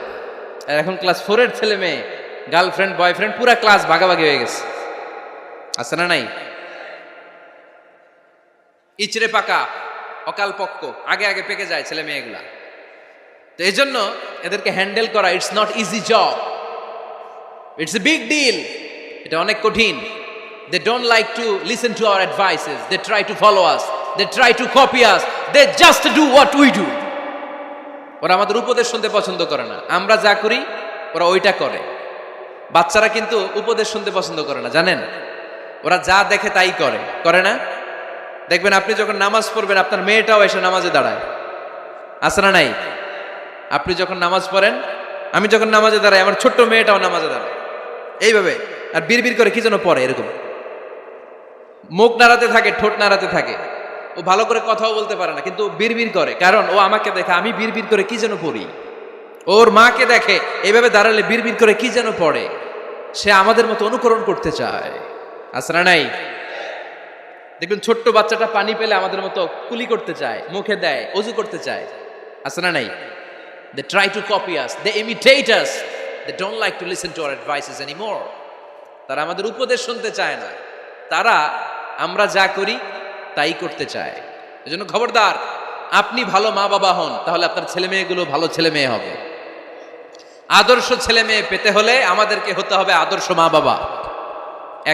আর এখন ক্লাস 4 এর ছেলে মেয়ে গার্লফ্রেন্ড বয়ফ্রেন্ড পুরা ক্লাস ভাগাভাগি হয়ে গেছে, আছে না নাই? ইচড়ে পাকা, অকাল পক্ক, আগে আগে পেকে যায় ছেলে মেয়েগুলা। তো এই জন্য এদেরকে হ্যান্ডেল করা it's not easy job, it's a big deal. এটা অনেক কঠিন। They don't like to listen to our advices, they try to follow us, they try to copy us, they just do what we do. ওরা আমাদের উপদেশ শুনতে পছন্দ করে না, আমরা যা করি ওরা ওইটা করে। বাচ্চারা কিন্তু উপদেশ শুনতে পছন্দ করে না, জানেন? ওরা যা দেখে তাই করে, করে না? দেখবেন আপনি যখন নামাজ পড়বেন আপনার মেয়েটাও এসে নামাজে দাঁড়ায়, আছে না নাই? আপনি যখন নামাজ পড়েন, আমি যখন নামাজে দাঁড়াই, আমার ছোট্ট মেয়েটাও নামাজে দাঁড়ায় এইভাবে, আর বিড়বিড় করে কি যেন পড়ে, এরকম মুখ নাড়াতে থাকে, ঠোঁট নাড়াতে থাকে। ও ভালো করে কথাও বলতে পারে না, কিন্তু বিড়বিড় করে, কারণ ও আমাকে দেখে আমি বিড়বিড় করে কি যেন পড়ি। ওর মাকে দেখে এইভাবে দাঁড়ালে বিড়বিড় করে কি যেন পড়ে। সে আমাদের মতো অনুকরণ করতে চায়, আছে না নাই? দেখবেন ছোট্ট বাচ্চাটা পানি পেলে আমাদের মতো কুলি করতে চায়, মুখে দেয়, অজু করতে চায়, আছে না নাই? They try to copy us, they imitate us, they don't like to listen to our advices anymore. তারা আমাদের উপদেশ শুনতে চায় না, তারা আমরা যা করি তাই করতে চায়। এজন্য খবরদার, আপনি ভালো মা বাবা হন, তাহলে আপনার ছেলে মেয়েগুলো ভালো ছেলে মেয়ে হবে। আদর্শ ছেলে মেয়ে পেতে হলে আমাদেরকে হতে হবে আদর্শ মা বাবা।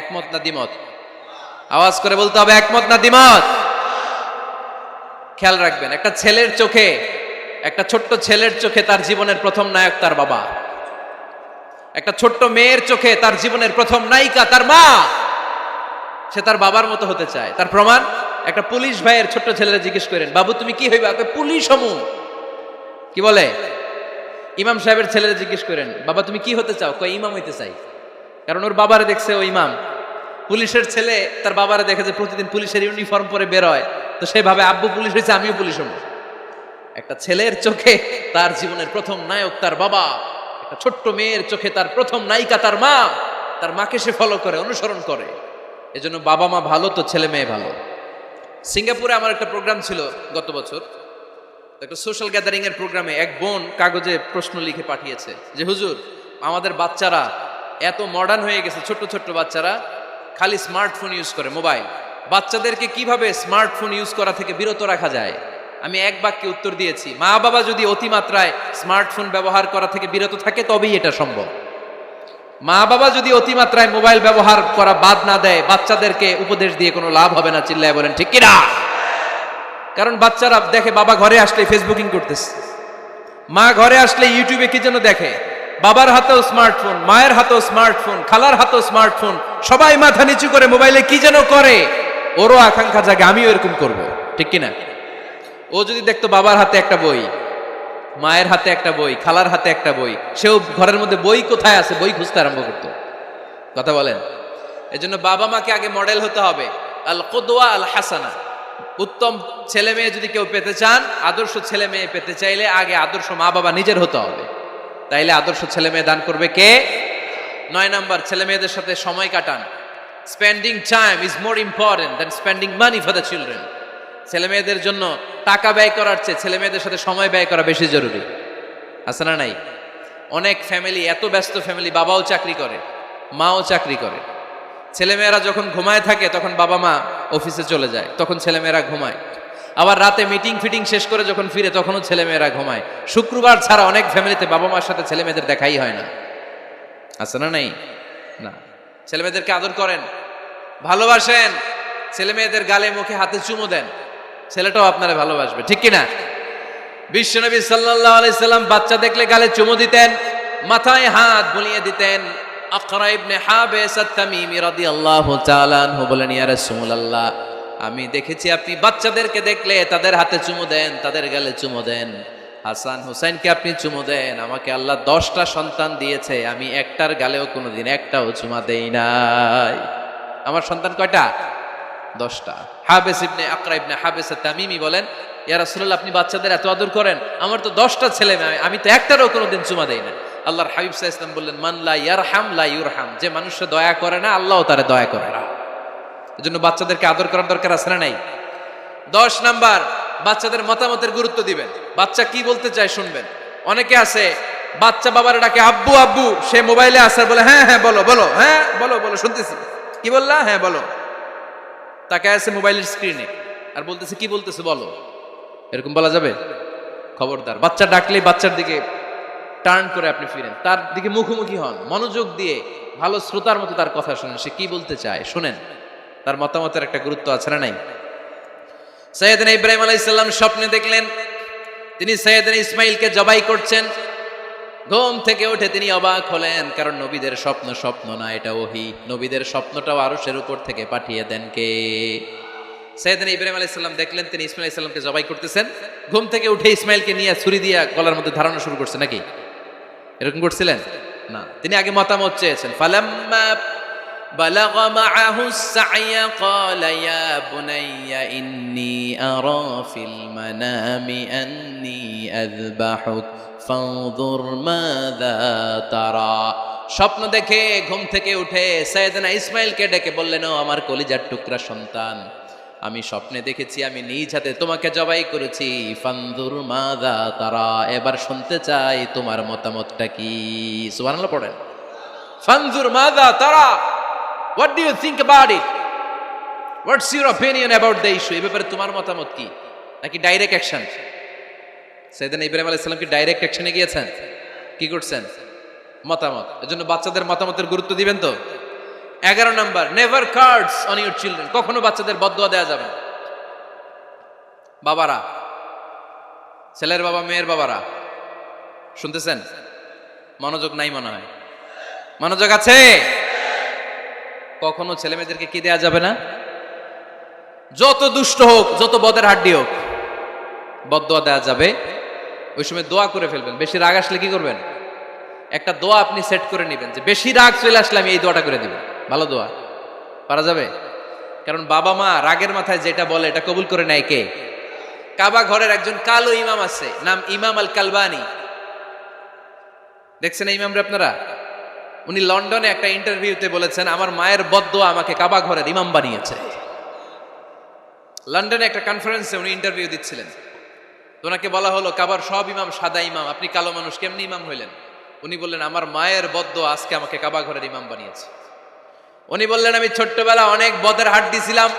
একমত না দ্বিমত? আওয়াজ করে বলতে হবে একমত না দ্বিমত? খেয়াল রাখবেন, একটা ছেলের চোখে, একটা ছোট্ট ছেলের চোখে তার জীবনের প্রথম নায়ক তার বাবা। একটা ছোট্ট মেয়ের চোখে তার জীবনের প্রথম নায়িকা তার মা। সে তার বাবার মতো হতে চায়। তার প্রমাণ, একটা পুলিশ ভাইয়ের ছোট্ট ছেলেরা জিজ্ঞেস করেন, বাবু তুমি কি হইবা? পুলিশ হমু। কি বলে? ইমাম সাহেবের ছেলেরা জিজ্ঞেস করেন, বাবা তুমি কি হতে চাও? কয় ইমাম হইতে চাই। কারণ ওর বাবারে দেখছে ও ইমাম। পুলিশের ছেলে তার বাবারে দেখে যে প্রতিদিন পুলিশের ইউনিফর্ম পরে বের হয়, তো সে ভাবে আব্বু পুলিশ হয়েছে, আমিও পুলিশ হবো। একটা ছেলের চোখে তার জীবনের প্রথম নায়ক তার বাবা, একটা ছোট্ট মেয়ের চোখে তার প্রথম নায়িকা তার মা। তার মাকে সে ফলো করে, অনুসরণ করে। এজন্য বাবা মা ভালো তো ছেলে মেয়ে ভালো। সিঙ্গাপুরে আমার একটা প্রোগ্রাম ছিল গত বছর, একটা সোশ্যাল গ্যাদারিং এর প্রোগ্রামে এক বোন কাগজে প্রশ্ন লিখে পাঠিয়েছে যে হুজুর আমাদের বাচ্চারা এত মডার্ন হয়ে গেছে, ছোট্ট ছোট্ট বাচ্চারা খালি স্মার্টফোন ইউজ করে, মোবাইল। বাচ্চাদেরকে কিভাবে স্মার্টফোন ইউজ করা থেকে বিরত রাখা যায়? আমি এক বাক্যে উত্তর দিয়েছি, মা বাবা যদি অতিমাত্রায় স্মার্টফোন ব্যবহার করা থেকে বিরত থাকে তবেই এটা সম্ভব। মা বাবা যদি অতিমাত্রায় মোবাইল ব্যবহার করা বাদ না দেয়, বাচ্চাদেরকে উপদেশ দিয়ে কোনো লাভ হবে না। চিল্লায় বলেন ঠিক কিনা? কারণ বাচ্চারা দেখে বাবা ঘরে আসলে ফেসবুকিং করতেছে, মা ঘরে আসলে ইউটিউবে কি যেন দেখে, বাবার হাতেও স্মার্টফোন, মায়ের হাতেও স্মার্টফোন, খালার হাতেও স্মার্টফোন, সবাই মাথা নিচু করে মোবাইলে কি যেন করে। ওরও আকাঙ্ক্ষা জাগে আমিও এরকম করব, ঠিক কিনা? ও যদি দেখতো বাবার হাতে একটা বই, মায়ের হাতে একটা বই, খালার হাতে একটা বই, সেও ঘরের মধ্যে বই কোথায় আছে বই খুঁজতে আরম্ভ করতো। কথা বলেন। এজন্য বাবা মাকে আগে মডেল হতে হবে, আল কুদওয়া আল হাসানা। উত্তম ছেলে মেয়ে যদি কেউ পেতে চান, আদর্শ ছেলে মেয়ে পেতে চাইলে আগে আদর্শ মা বাবা নিজের হতে হবে। তাইলে আদর্শ ছেলে মেয়ে দান করবে কে? 9 নাম্বার, ছেলে মেয়েদের সাথে সময় কাটান। Spending time is more important than spending money for the children. ছেলে মেয়েদের জন্য টাকা ব্যয় করার চেয়ে ছেলে মেয়েদের সাথে সময় ব্যয় করা বেশি জরুরি। আছে না নাই? অনেক ফ্যামিলি, এত ব্যস্ত ফ্যামিলি, বাবাও চাকরি করে, মাও চাকরি করে। ছেলেমেয়েরা যখন ঘুমায় থাকে তখন বাবা মা অফিসে চলে যায়, তখন ছেলেমেয়েরা ঘুমায়। আবার রাতে মিটিং ফিটিং শেষ করে যখন ফিরে তখনও ছেলেমেয়েরা ঘুমায়। শুক্রবার ছাড়া অনেক ফ্যামিলিতে বাবা মার সাথে ছেলে মেয়েদের দেখাই হয় না। আছে না নাই? না। ছেলে মেয়েদেরকে আদর করেন, ভালোবাসেন, ছেলে মেয়েদের গালে মুখে হাতে চুমু দেন, ছেলেটাও আপনারা ভালোবাসবে, ঠিক কিনা? বিশ্বনবী সাল্লাল্লাহু আলাইহি সাল্লাম বাচ্চা দেখলে গালে চুমু দিতেন, মাথায় হাত বুলিয়ে দিতেন। আকরা ইবনে হাবিস আত-তামিমি রাদিয়াল্লাহু তাআলা আনহু বলেন, ইয়া রাসূলুল্লাহ, আমি দেখেছি আপনি বাচ্চাদেরকে দেখলে তাদের হাতে চুমু দেন, তাদের গালে চুমু দেন। হাসান হুসাইনকে আপনি চুমু দেন। আমাকে আল্লাহ 10টা সন্তান দিয়েছে, আমি একটার গালেও কোনোদিন একটাও চুমা দেই নাই। আমার সন্তান কয়টা? 10টা। হাবিস ইবনে আকরা ইবনে হাবিস আত-তামিমি বলেন, ইয়া রাসূলুল্লাহ, আপনি বাচ্চাদের এত আদর করেন, আমার তো 10টা ছেলে মেয়ে, আমি তো একটারও কোনোদিন চুমা দেই না। আল্লাহর হাবিব সাল্লাল্লাহু আলাইহি ওয়াসাল্লাম বললেন, মান লা ইয়ারহাম লা ইউরহাম, যে মানুষে দয়া করে না আল্লাহও তারে দয়া করে না। এজন্য বাচ্চাদেরকে আদর করার দরকার আছে না নাই? 10 নাম্বার, বাচ্চাদের মতামতের গুরুত্ব দিবেন। বাচ্চা কি বলতে চায় শুনবেন। অনেকে আছে বাচ্চা বাবার ডাকে আব্বু আব্বু, সে মোবাইলে আসার বলে হ্যাঁ হ্যাঁ বলো বলো, হ্যাঁ বলো বলো শুনতেছি, কি বললা, হ্যাঁ বলো। তাকে আছে মোবাইলের স্ক্রিনে আর বলতেছে কি বলতেছে বলো। এরকম বলা যাবে? খবরদার। বাচ্চা ডাকলেই বাচ্চার দিকে টার্ন করে আপনি ফিরেন, তার দিকে মুখোমুখি হন, মনোযোগ দিয়ে ভালো শ্রোতার মতো তার কথা শুনেন, সে কি বলতে চায় শুনেন। তার মতামতের একটা গুরুত্ব আছে না নাই? সাইয়েদনা ইব্রাহিম আলাইহিস সালাম স্বপ্নে দেখলেন তিনি সাইয়েদনা ইসমাইলকে জবাই করছেন। ঘুম থেকে উঠে তিনি অবাক হলেন, কারণ নবীদের স্বপ্ন স্বপ্ন না, এটা ওহী। নবীদের স্বপ্নটাও আরশের উপর থেকে পাঠিয়ে দেন কে? সাইয়েদনা ইব্রাহিম আলাইহিস সালাম দেখলেন তিনি ইসমাইল আলাইহিস সালামকে জবাই করতেছেন। ঘুম থেকে উঠে ইসমাইলকে নিয়ে ছুরি দিয়ে গলার মধ্যে ধারণা শুরু করছে নাকি? এরকম করছিলেন না, তিনি আগে মতামত চেয়েছেন। ফালাম্মা বালাগা মাআহু সা'য়া ক্বালা ইয়া বুনাইয়া ইন্নী আরা ফিল মানামি আন্নী আযবাহুক ফানজুর মাযা তারা। স্বপ্ন দেখে ঘুম থেকে উঠে সাইয়েদনা ইসমাইলকে ডেকে বললেন, ও আমার কলিজার টুকরা সন্তান, আমি স্বপ্নে দেখেছি আমি নিজ হাতে তোমাকে জবাই করেছি। ফানজুর মাযা তারা, এবার শুনতে চাই তোমার মতামতটা কি। সুবহানাল্লাহ পড়েন। ফানজুর মাযা তারা, what do you think about it, what's your opinion about the issue. এই ব্যাপারে তোমার মতামত কি? নাকি ডাইরেক্ট অ্যাকশন? সাইয়েদনা ইব্রাহিম আলাইহিস সালাম কি ডাইরেক্ট অ্যাকশনে গিয়েছেন? কি করছেন? মতামত। এজন্য বাচ্চাদের মতামতের গুরুত্ব দিবেন তো। 11 number, never cards on your children. কখনো বাচ্চাদের বদদুয়া দেওয়া যাবে না। বাবারা, ছেলের বাবা মেয়ের বাবারা, শুনতেছেন? মনোযোগ নাই মনে হয়। মনোযোগ আছে? কখনো ছেলে মেয়েদেরকে কি দেয়া যাবে না? যত দুষ্ট হোক, যত বদের হাড্ডি হোক, বদদুয়া দেওয়া যাবে। ওই সময় দোয়া করে ফেলবেন। বেশি রাগ আসলে কি করবেন? একটা দোয়া আপনি সেট করে নেবেন যে বেশি রাগ চলে আসলে আমি এই দোয়াটা করে দিব। ভালো দোয়া পারা যাবে? কারণ বাবা মা রাগের মাথায় যেটা বলে এটা কবুল করে নেয় কে? কাবা ঘরের একজন কালো ইমাম আছে, নাম ইমাম আল কালবানি। দেখছেন এই ইমামরা আপনারা? উনি লন্ডনে একটা ইন্টারভিউতে বলেছেন, আমার মায়ের বদদোয়া আমাকে কাবা ঘরের ইমাম বানিয়েছে। লন্ডনে একটা কনফারেন্সে উনি ইন্টারভিউ দিচ্ছিলেন। ওনাকে বলা হলো, কাবার সব ইমাম সাদা ইমাম, আপনি কালো মানুষ, কেমনি ইমাম হইলেন? উনি বললেন, আমার মায়ের বদদোয়া আজকে আমাকে কাবা ঘরের ইমাম বানিয়েছে। উনি বললেন, আমি ছোট্টবেলা অনেক বদের হাড্ডি ছিলাম,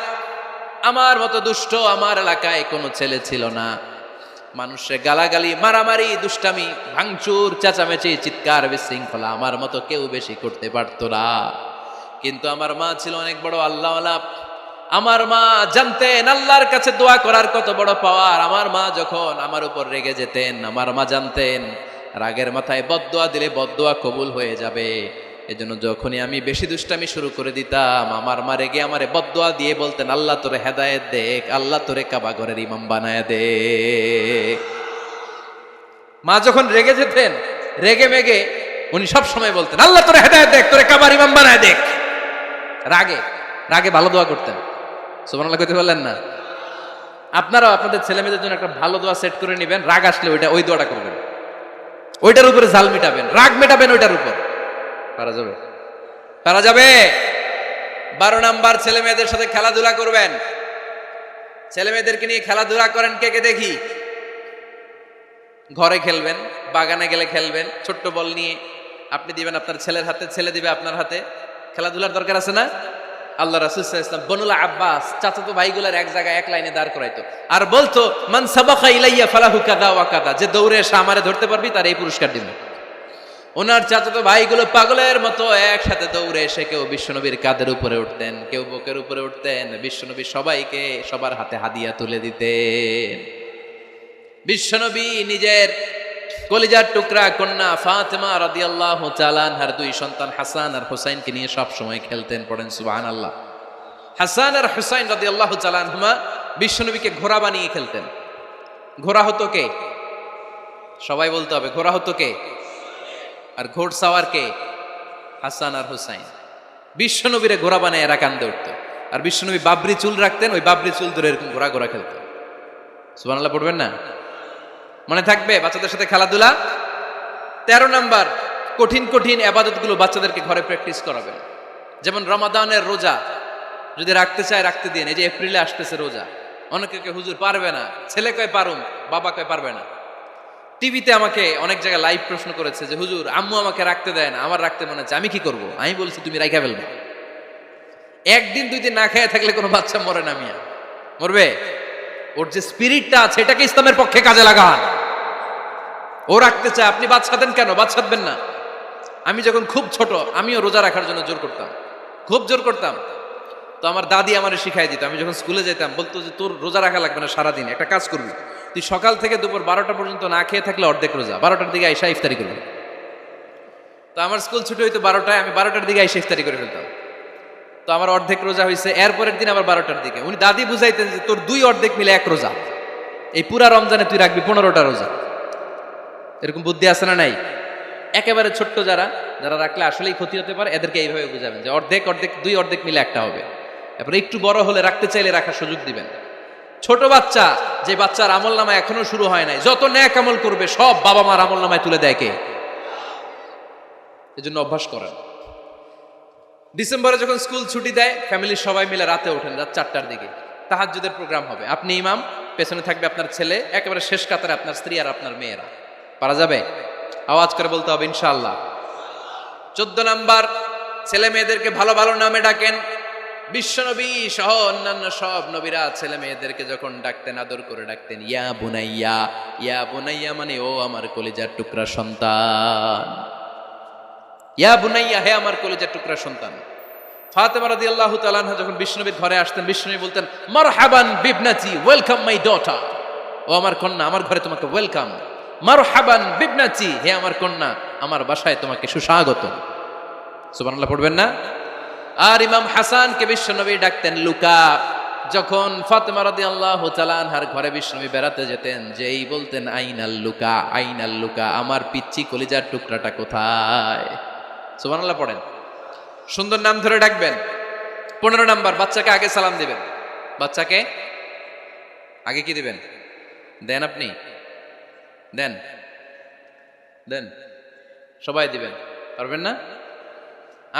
আমার মতো দুষ্ট আমার এলাকায় কোনো ছেলে ছিল না। মানুষের গালাগালি, মারামারি, দুষ্টামি, ভাঙচুর, চেঁচামেচি, চিৎকার, বিশৃঙ্খলা আমার মতো কেউ বেশি করতে পারতো না। কিন্তু আমার মা ছিল অনেক বড় আল্লাহওয়ালা। আমার মা জানতেন আল্লাহর কাছে দোয়া করার কত বড় পাওয়ার। আমার মা যখন আমার উপর রেগে যেতেন, আমার মা জানতেন রাগের মাথায় বদদোয়া দিলে বদদোয়া কবুল হয়ে যাবে। এজন্য যখনই আমি বেশি দুষ্টামি শুরু করে দিতাম, আমার মা রেগে আমারে বদদোয়া দিয়ে বলতেন, আল্লাহ তোরে হেদায়েত দেখ, আল্লাহ তোরে কাবা ঘরের ইমাম বানায় দে। মা যখন রেগে যেতেন, রেগে মেগে উনি সব সময় বলতেন, আল্লাহ তোরে হেদায়েত দেখ, তোরে কাবার ইমাম বানায় দেখ। রাগে রাগে ভালো দোয়া করতেন। সুবহানাল্লাহ কইতে বললেন না? আপনারাও আপনাদের ছেলে মেয়েদের জন্য একটা ভালো দোয়া সেট করে নেবেন, রাগ আসলে ওই দোয়াটা করবেন, ওইটার উপরে ঝাল মিটাবেন, রাগ মেটাবেন ওইটার উপর। পারা যাবে? পারা যাবে? 12 নাম্বার, ছেলে মেয়েদের সাথে খেলাধুলা করবেন। ছেলে মেয়েদেরকে নিয়ে খেলাধুলা করেন, কে কে দেখি। ঘরে খেলবেন, বাগানে গেলে খেলবেন, ছোট্ট বল নিয়ে আপনি দিবেন আপনার ছেলের হাতে, ছেলে দিবে আপনার হাতে। খেলাধুলার দরকার আছে না? আল্লাহ রাসূল সাল্লাল্লাহু আলাইহি ওয়াসাল্লাম বনুল আব্বাস চাচাতো ভাইগুলোর এক জায়গায় এক লাইনে দাঁড় করাইতো, আর বলতো মান সাবাকা ইলাইয়া ফালাহু কাদা ওয়া কাদা, যে দৌড়ে এসে আমারে ধরতে পারবি তার এই পুরস্কার দিব। ওনার চাচাতো ভাইগুলো পাগলের মতো একসাথে দৌড়ে এসে কেউ বিশ্বনবীর কাঁধের উপরে উঠতেন, কেউ বুকের উপরে উঠতেন, বিশ্বনবী সবাইকে সবার হাতে হাদিয়া তুলে দিতেন। বিশ্বনবী নিজের কলিজার টুকরা কন্যা ফাতেমা রাদিয়াল্লাহু তাআলা আনহার 2 সন্তান হাসান আর হুসাইনকে নিয়ে সব সময় খেলতেন। পড়েন সুবহানাল্লাহ। হাসান আর হুসাইন রাদিয়াল্লাহু তাআলা আনহুমা বিশ্বনবীকে ঘোড়া বানিয়ে খেলতেন। ঘোড়া হতো কে? সবাই বলতে হবে, ঘোড়া হতো কে? আর ঘোড়সাওয়ার কে? হাসান আর হুসাইন। বিশ্বনবীরে ঘোড়া বানায় এরা কান্দে উঠত, আর বিশ্বনবী বাবরি চুল রাখতেন, ওই বাবরি চুল ধরে এরকম ঘোড়া ঘোড়া খেলতো। সুবহানাল্লাহ পড়বেন না? মনে থাকবে বাচ্চাদের সাথে খেলাধুলা। 13 নাম্বার, কঠিন কঠিন ইবাদতগুলো বাচ্চাদেরকে ঘরে প্র্যাকটিস করাবেন। যেমন রমাদানের রোজা যদি রাখতে চায় রাখতে দিন। এই যে এপ্রিলে আসতেছে রোজা, অনেকে হুজুর পারবে না, ছেলে কয় পারুম, বাবা কয় পারবে না। টিভিতে আমাকে অনেক জায়গায় লাইভ প্রশ্ন করেছে যে হুজুর আম্মু আমাকে রাখতে দেয় না, আমার রাখতে মনে হচ্ছে, আমি কি করব? আমি বলছি তুমি রাইখা ফেলবে। একদিন 2 দিন না খেয়ে থাকলে কোনো বাচ্চা মরে না মিয়া, মরবে? ওর যে স্পিরিটটা আছে এটাকে ইসলামের পক্ষে কাজে লাগান। ও রাখতে চায়, আপনি বাচ্চা দেন কেন? বাচ্চা দেবেন না। আমি যখন খুব ছোট আমিও রোজা রাখার জন্য জোর করতাম, খুব জোর করতাম। তো আমার দাদি আমারে শিখাই দিত। আমি যখন স্কুলে যেতাম বলতো যে তোর রোজা রাখা লাগবে না, সারাদিন একটা কাজ করবি, তুই সকাল থেকে দুপুর 12টা পর্যন্ত না খেয়ে থাকলে অর্ধেক রোজা, 12টার দিকে আইসা ইফতারি করবি। তো আমার স্কুল ছুটি হইতো 12টায়, আমি 12টার দিকে আইসা ইফতারি করে ফেলতাম। তো আমার অর্ধেক রোজা হয়েছে। এরপরের দিন আবার 12টার দিকে উনি দাদি বুঝাইতেন যে তোর 2 অর্ধেক মিলে 1 রোজা, এই পুরা রমজানে তুই রাখবি 15টা রোজা। এরকম বুদ্ধি আছে না নাই? একেবারে ছোট্ট যারা যারা রাখলে আসলেই ক্ষতি হতে পারে, এদেরকে এইভাবে বুঝাবেন যে অর্ধেক অর্ধেক 2 অর্ধেক মিলে একটা হবে। এরপরে একটু বড় হলে রাখতে চাইলে রাখার সুযোগ দিবেন। ছোট বাচ্চা, যে বাচ্চার আমল নামা এখনো শুরু হয় নাই, যত ন্যাক আমল করবে সব বাবা মার আমল নামায় তুলে দেয় কে? এজন্য অভ্যাস করেন। ডিসেম্বরে যখন স্কুল ছুটি দেয় ফ্যামিলির সবাই মিলে রাতে ওঠেন, রাত 4টার দিকে তাহাজ্জুদের প্রোগ্রাম হবে। আপনি ইমাম, পেছনে থাকবে আপনার ছেলে, একেবারে শেষ কাতারে আপনার স্ত্রী আর আপনার মেয়েরা। পারা যাবে? আওয়াজ করে বলতে হবে ইনশাআল্লাহ। 14 নাম্বার, ছেলে মেয়েদেরকে ভালো ভালো নামে ডাকেন। বিশ্বনবী সহ অন্যান্য সব নবীরা ছেলে মেয়েদেরকে যখন ডাকতেন আদর করে ডাকতেন ইয়া বুনাইয়া। ইয়া বুনাইয়া মানে ও আমার কলিজার টুকরা সন্তান। ইয়া বুনাইয়া, হে আমার কলিজার টুকরা সন্তান। ফাতেমা রাদিয়াল্লাহু তাআলা আনহা যখন বিশ্বনবীর ঘরে আসতেন, বিশ্বনবী বলতেন মারহাবান বিবনাতি, ওয়েলকাম মাই ডটার। ও আমার কন্যা, আমার ঘরে তোমাকে ওয়েলকাম। মারহাবান বিবনাতি, হে আমার কন্যা, আমার বাসায় তোমাকে সুস্বাগত। সুবহানাল্লাহ পড়বেন না? আর ইমাম হাসানকে বিশ্বনবী ডাকতেন লুকা। যখন ফাতেমা রাদিয়াল্লাহু তাআলা আনহার ঘরে বিশ্বনবী বেড়াতে যেতেন, যেই বলতেন আইনাল লুকা, আইনাল লুকা, আমার পিচ্চি কলিজার টুকরাটা কোথায়? সুবহানাল্লাহ পড়েন। সুন্দর নাম ধরে ডাকবেন। 15 নাম্বার, বাচ্চাকে আগে সালাম দিবেন। বাচ্চাকে আগে কি দিবেন? দেন আপনি? দেন দেন, সবাই দিবেন, পারবেন না?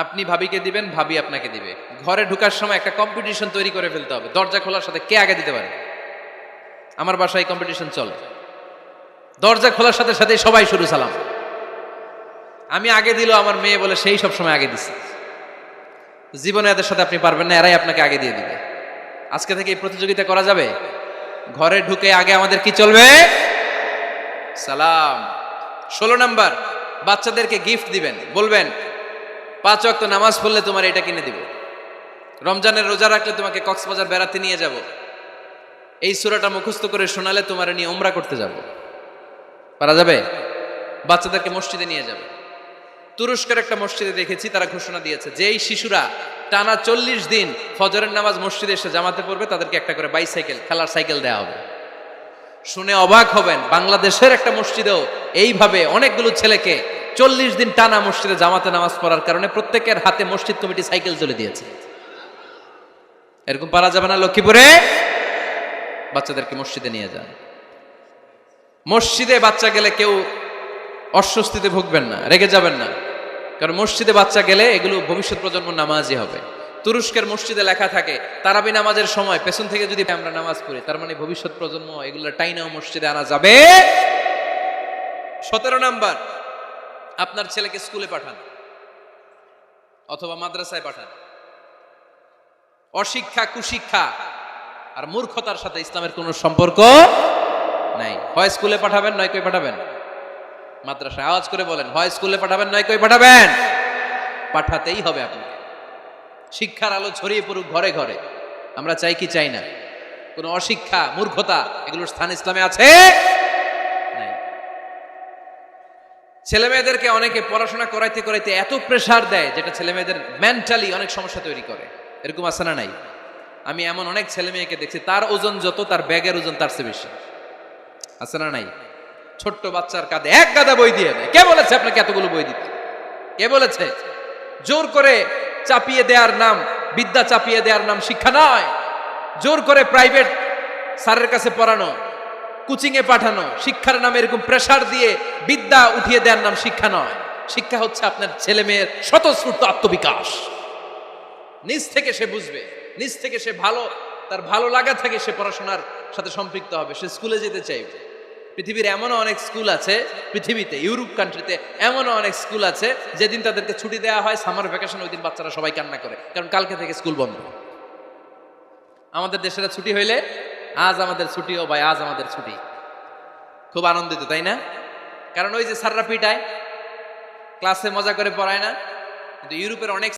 আপনি ভাবিকে দিবেন, ভাবি আপনাকে দিবে। ঘরে ঢোকার সময় একটা কম্পিটিশন তৈরি করে ফেলতে হবে, দরজা খোলার সাথে কে আগে দিতে পারে। আমার বাসায় কম্পিটিশন চলে, দরজা খোলার সাথে সাথে সবাই শুরু সালাম। আমি আগে দিল আমার মেয়ে বলে সেই সব সময় আগে দিছে। জীবনে এদের সাথে আপনি পারবেন না, এরাই আপনাকে আগে দিয়ে দিবে। আজকে থেকে এই প্রতিযোগিতা করা যাবে। ঘরে ঢুকে আগে আমাদের কি চলবে? সালাম। 16 নাম্বার, বাচ্চাদেরকে গিফট দিবেন। বলবেন 5 ওয়াক্ত নামাজ পড়লে তোমার এটা কিনে দিব, রমজানের রোজা রাখলে তোমাকে কক্সবাজার বেড়াতে নিয়ে যাব, এই সূরাটা মুখস্থ করে শোনালে তোমার নিয়ে উমরা করতে যাব। পারা যাবে? বাচ্চাদেরকে মসজিদে নিয়ে যাবে। তুরস্কের একটা মসজিদে দেখেছি, তারা ঘোষণা দিয়েছে যে এই শিশুরা টানা 40 দিন ফজরের নামাজ মসজিদে এসে জামাতে পড়বে, তাদেরকে একটা করে বাইসাইকেল, খেলার সাইকেল দেওয়া হবে। শুনে অবাক হবেন, বাংলাদেশের একটা মসজিদেও এইভাবে অনেকগুলো ছেলেকে 40 দিন টানা মসজিদে জামাতে নামাজ পড়ার কারণে প্রত্যেকের হাতে মসজিদ কমিটি সাইকেল তুলে দিয়েছে। এরকম পারা যাবে না লক্ষ্মীপুরে? বাচ্চাদেরকে মসজিদে নিয়ে যান। মসজিদে বাচ্চা গেলে কেউ অস্বস্তিতে ভুগবেন না, রেগে যাবেন না, কারণ মসজিদে বাচ্চা গেলে এগুলো ভবিষ্যৎ প্রজন্ম নামাজি হবে। তুরস্কের মসজিদে লেখা থাকে তারাবি নামাজের সময় পেছন থেকে যদি আমরা নামাজ পড়ি, তার মানে ভবিষ্যৎ প্রজন্ম এগুলো টাইনাও মসজিদে আনা যাবে। 17 নাম্বার, আপনার ছেলেকে স্কুলে পাঠান অথবা মাদ্রাসায় পাঠান। অশিক্ষা, কুশিক্ষা আর মূর্খতার সাথে ইসলামের কোনো সম্পর্ক নাই। হয় স্কুলে পাঠাবেন, নয় কই পাঠাবেন মাদ্রাসায়। আওয়াজ করে বলেন, হয় স্কুলে পাঠাবেন, নয় কই পাঠাবেন। পাঠাতেই হবে আপনাকে। শিক্ষার আলো ছড়িয়ে পড়ুক ঘরে ঘরে। আমরা চাই কি চাই না? কোন অশিক্ষা, মূর্খতা এগুলোর স্থান ইসলামে আছে নাই। ছেলে মেয়েদেরকে অনেকে পড়াশোনা করাইতে করাইতে এত প্রেসার দেয়, যেটা ছেলে মেয়েদের মেন্টালি অনেক সমস্যা তৈরি করে। এরকম আছে না নাই? আমি এমন অনেক ছেলে মেয়েকে দেখছি, তার ওজন যত, তার ব্যাগের ওজন তার চেয়ে বেশি। আছে না নাই? ছোট্ট বাচ্চার কাঁধে এক গাদা বই দিয়ে দেয়। কে বলেছে আপনাকে এতগুলো বই দিতে? কে বলেছে? জোর করে চাপিয়ে দেওয়ার নাম, বিদ্যা চাপিয়ে দেওয়ার নাম শিক্ষা নয়। জোর করে প্রাইভেট স্যারের কাছে পড়ানো, কোচিং এ পাঠানো, শিক্ষার নামে এরকম প্রেসার দিয়ে বিদ্যা উঠিয়ে দেওয়ার নাম শিক্ষা নয়। শিক্ষা হচ্ছে আপনার ছেলে মেয়ের স্বতঃস্ফূর্ত আত্মবিকাশ। নিজ থেকে সে বুঝবে, নিজ থেকে সে তার ভালো লাগা থেকে সে পড়াশোনার সাথে সম্পৃক্ত হবে, সে স্কুলে যেতে চাইবে। পৃথিবীর এমনও অনেক স্কুল আছে, পৃথিবীতে ইউরোপ কান্ট্রিতে এমনও অনেক স্কুল আছে, যেদিন তাদেরকে ছুটি দেওয়া হয় সামার ভ্যাকেশন, ওই দিন বাচ্চারা সবাই কান্না করে, কারণ কালকে থেকে স্কুল বন্ধ। আমাদের দেশের ছুটি হইলে আজ আমাদের ছুটি, ও ভাই আজ আমাদের ছুটি, খুব আনন্দিত, তাই না? কারণ ওই যে স্যাররা পিটায়, ক্লাসে মজা করে পড়ায় না। কিন্তু ইউরোপের অনেক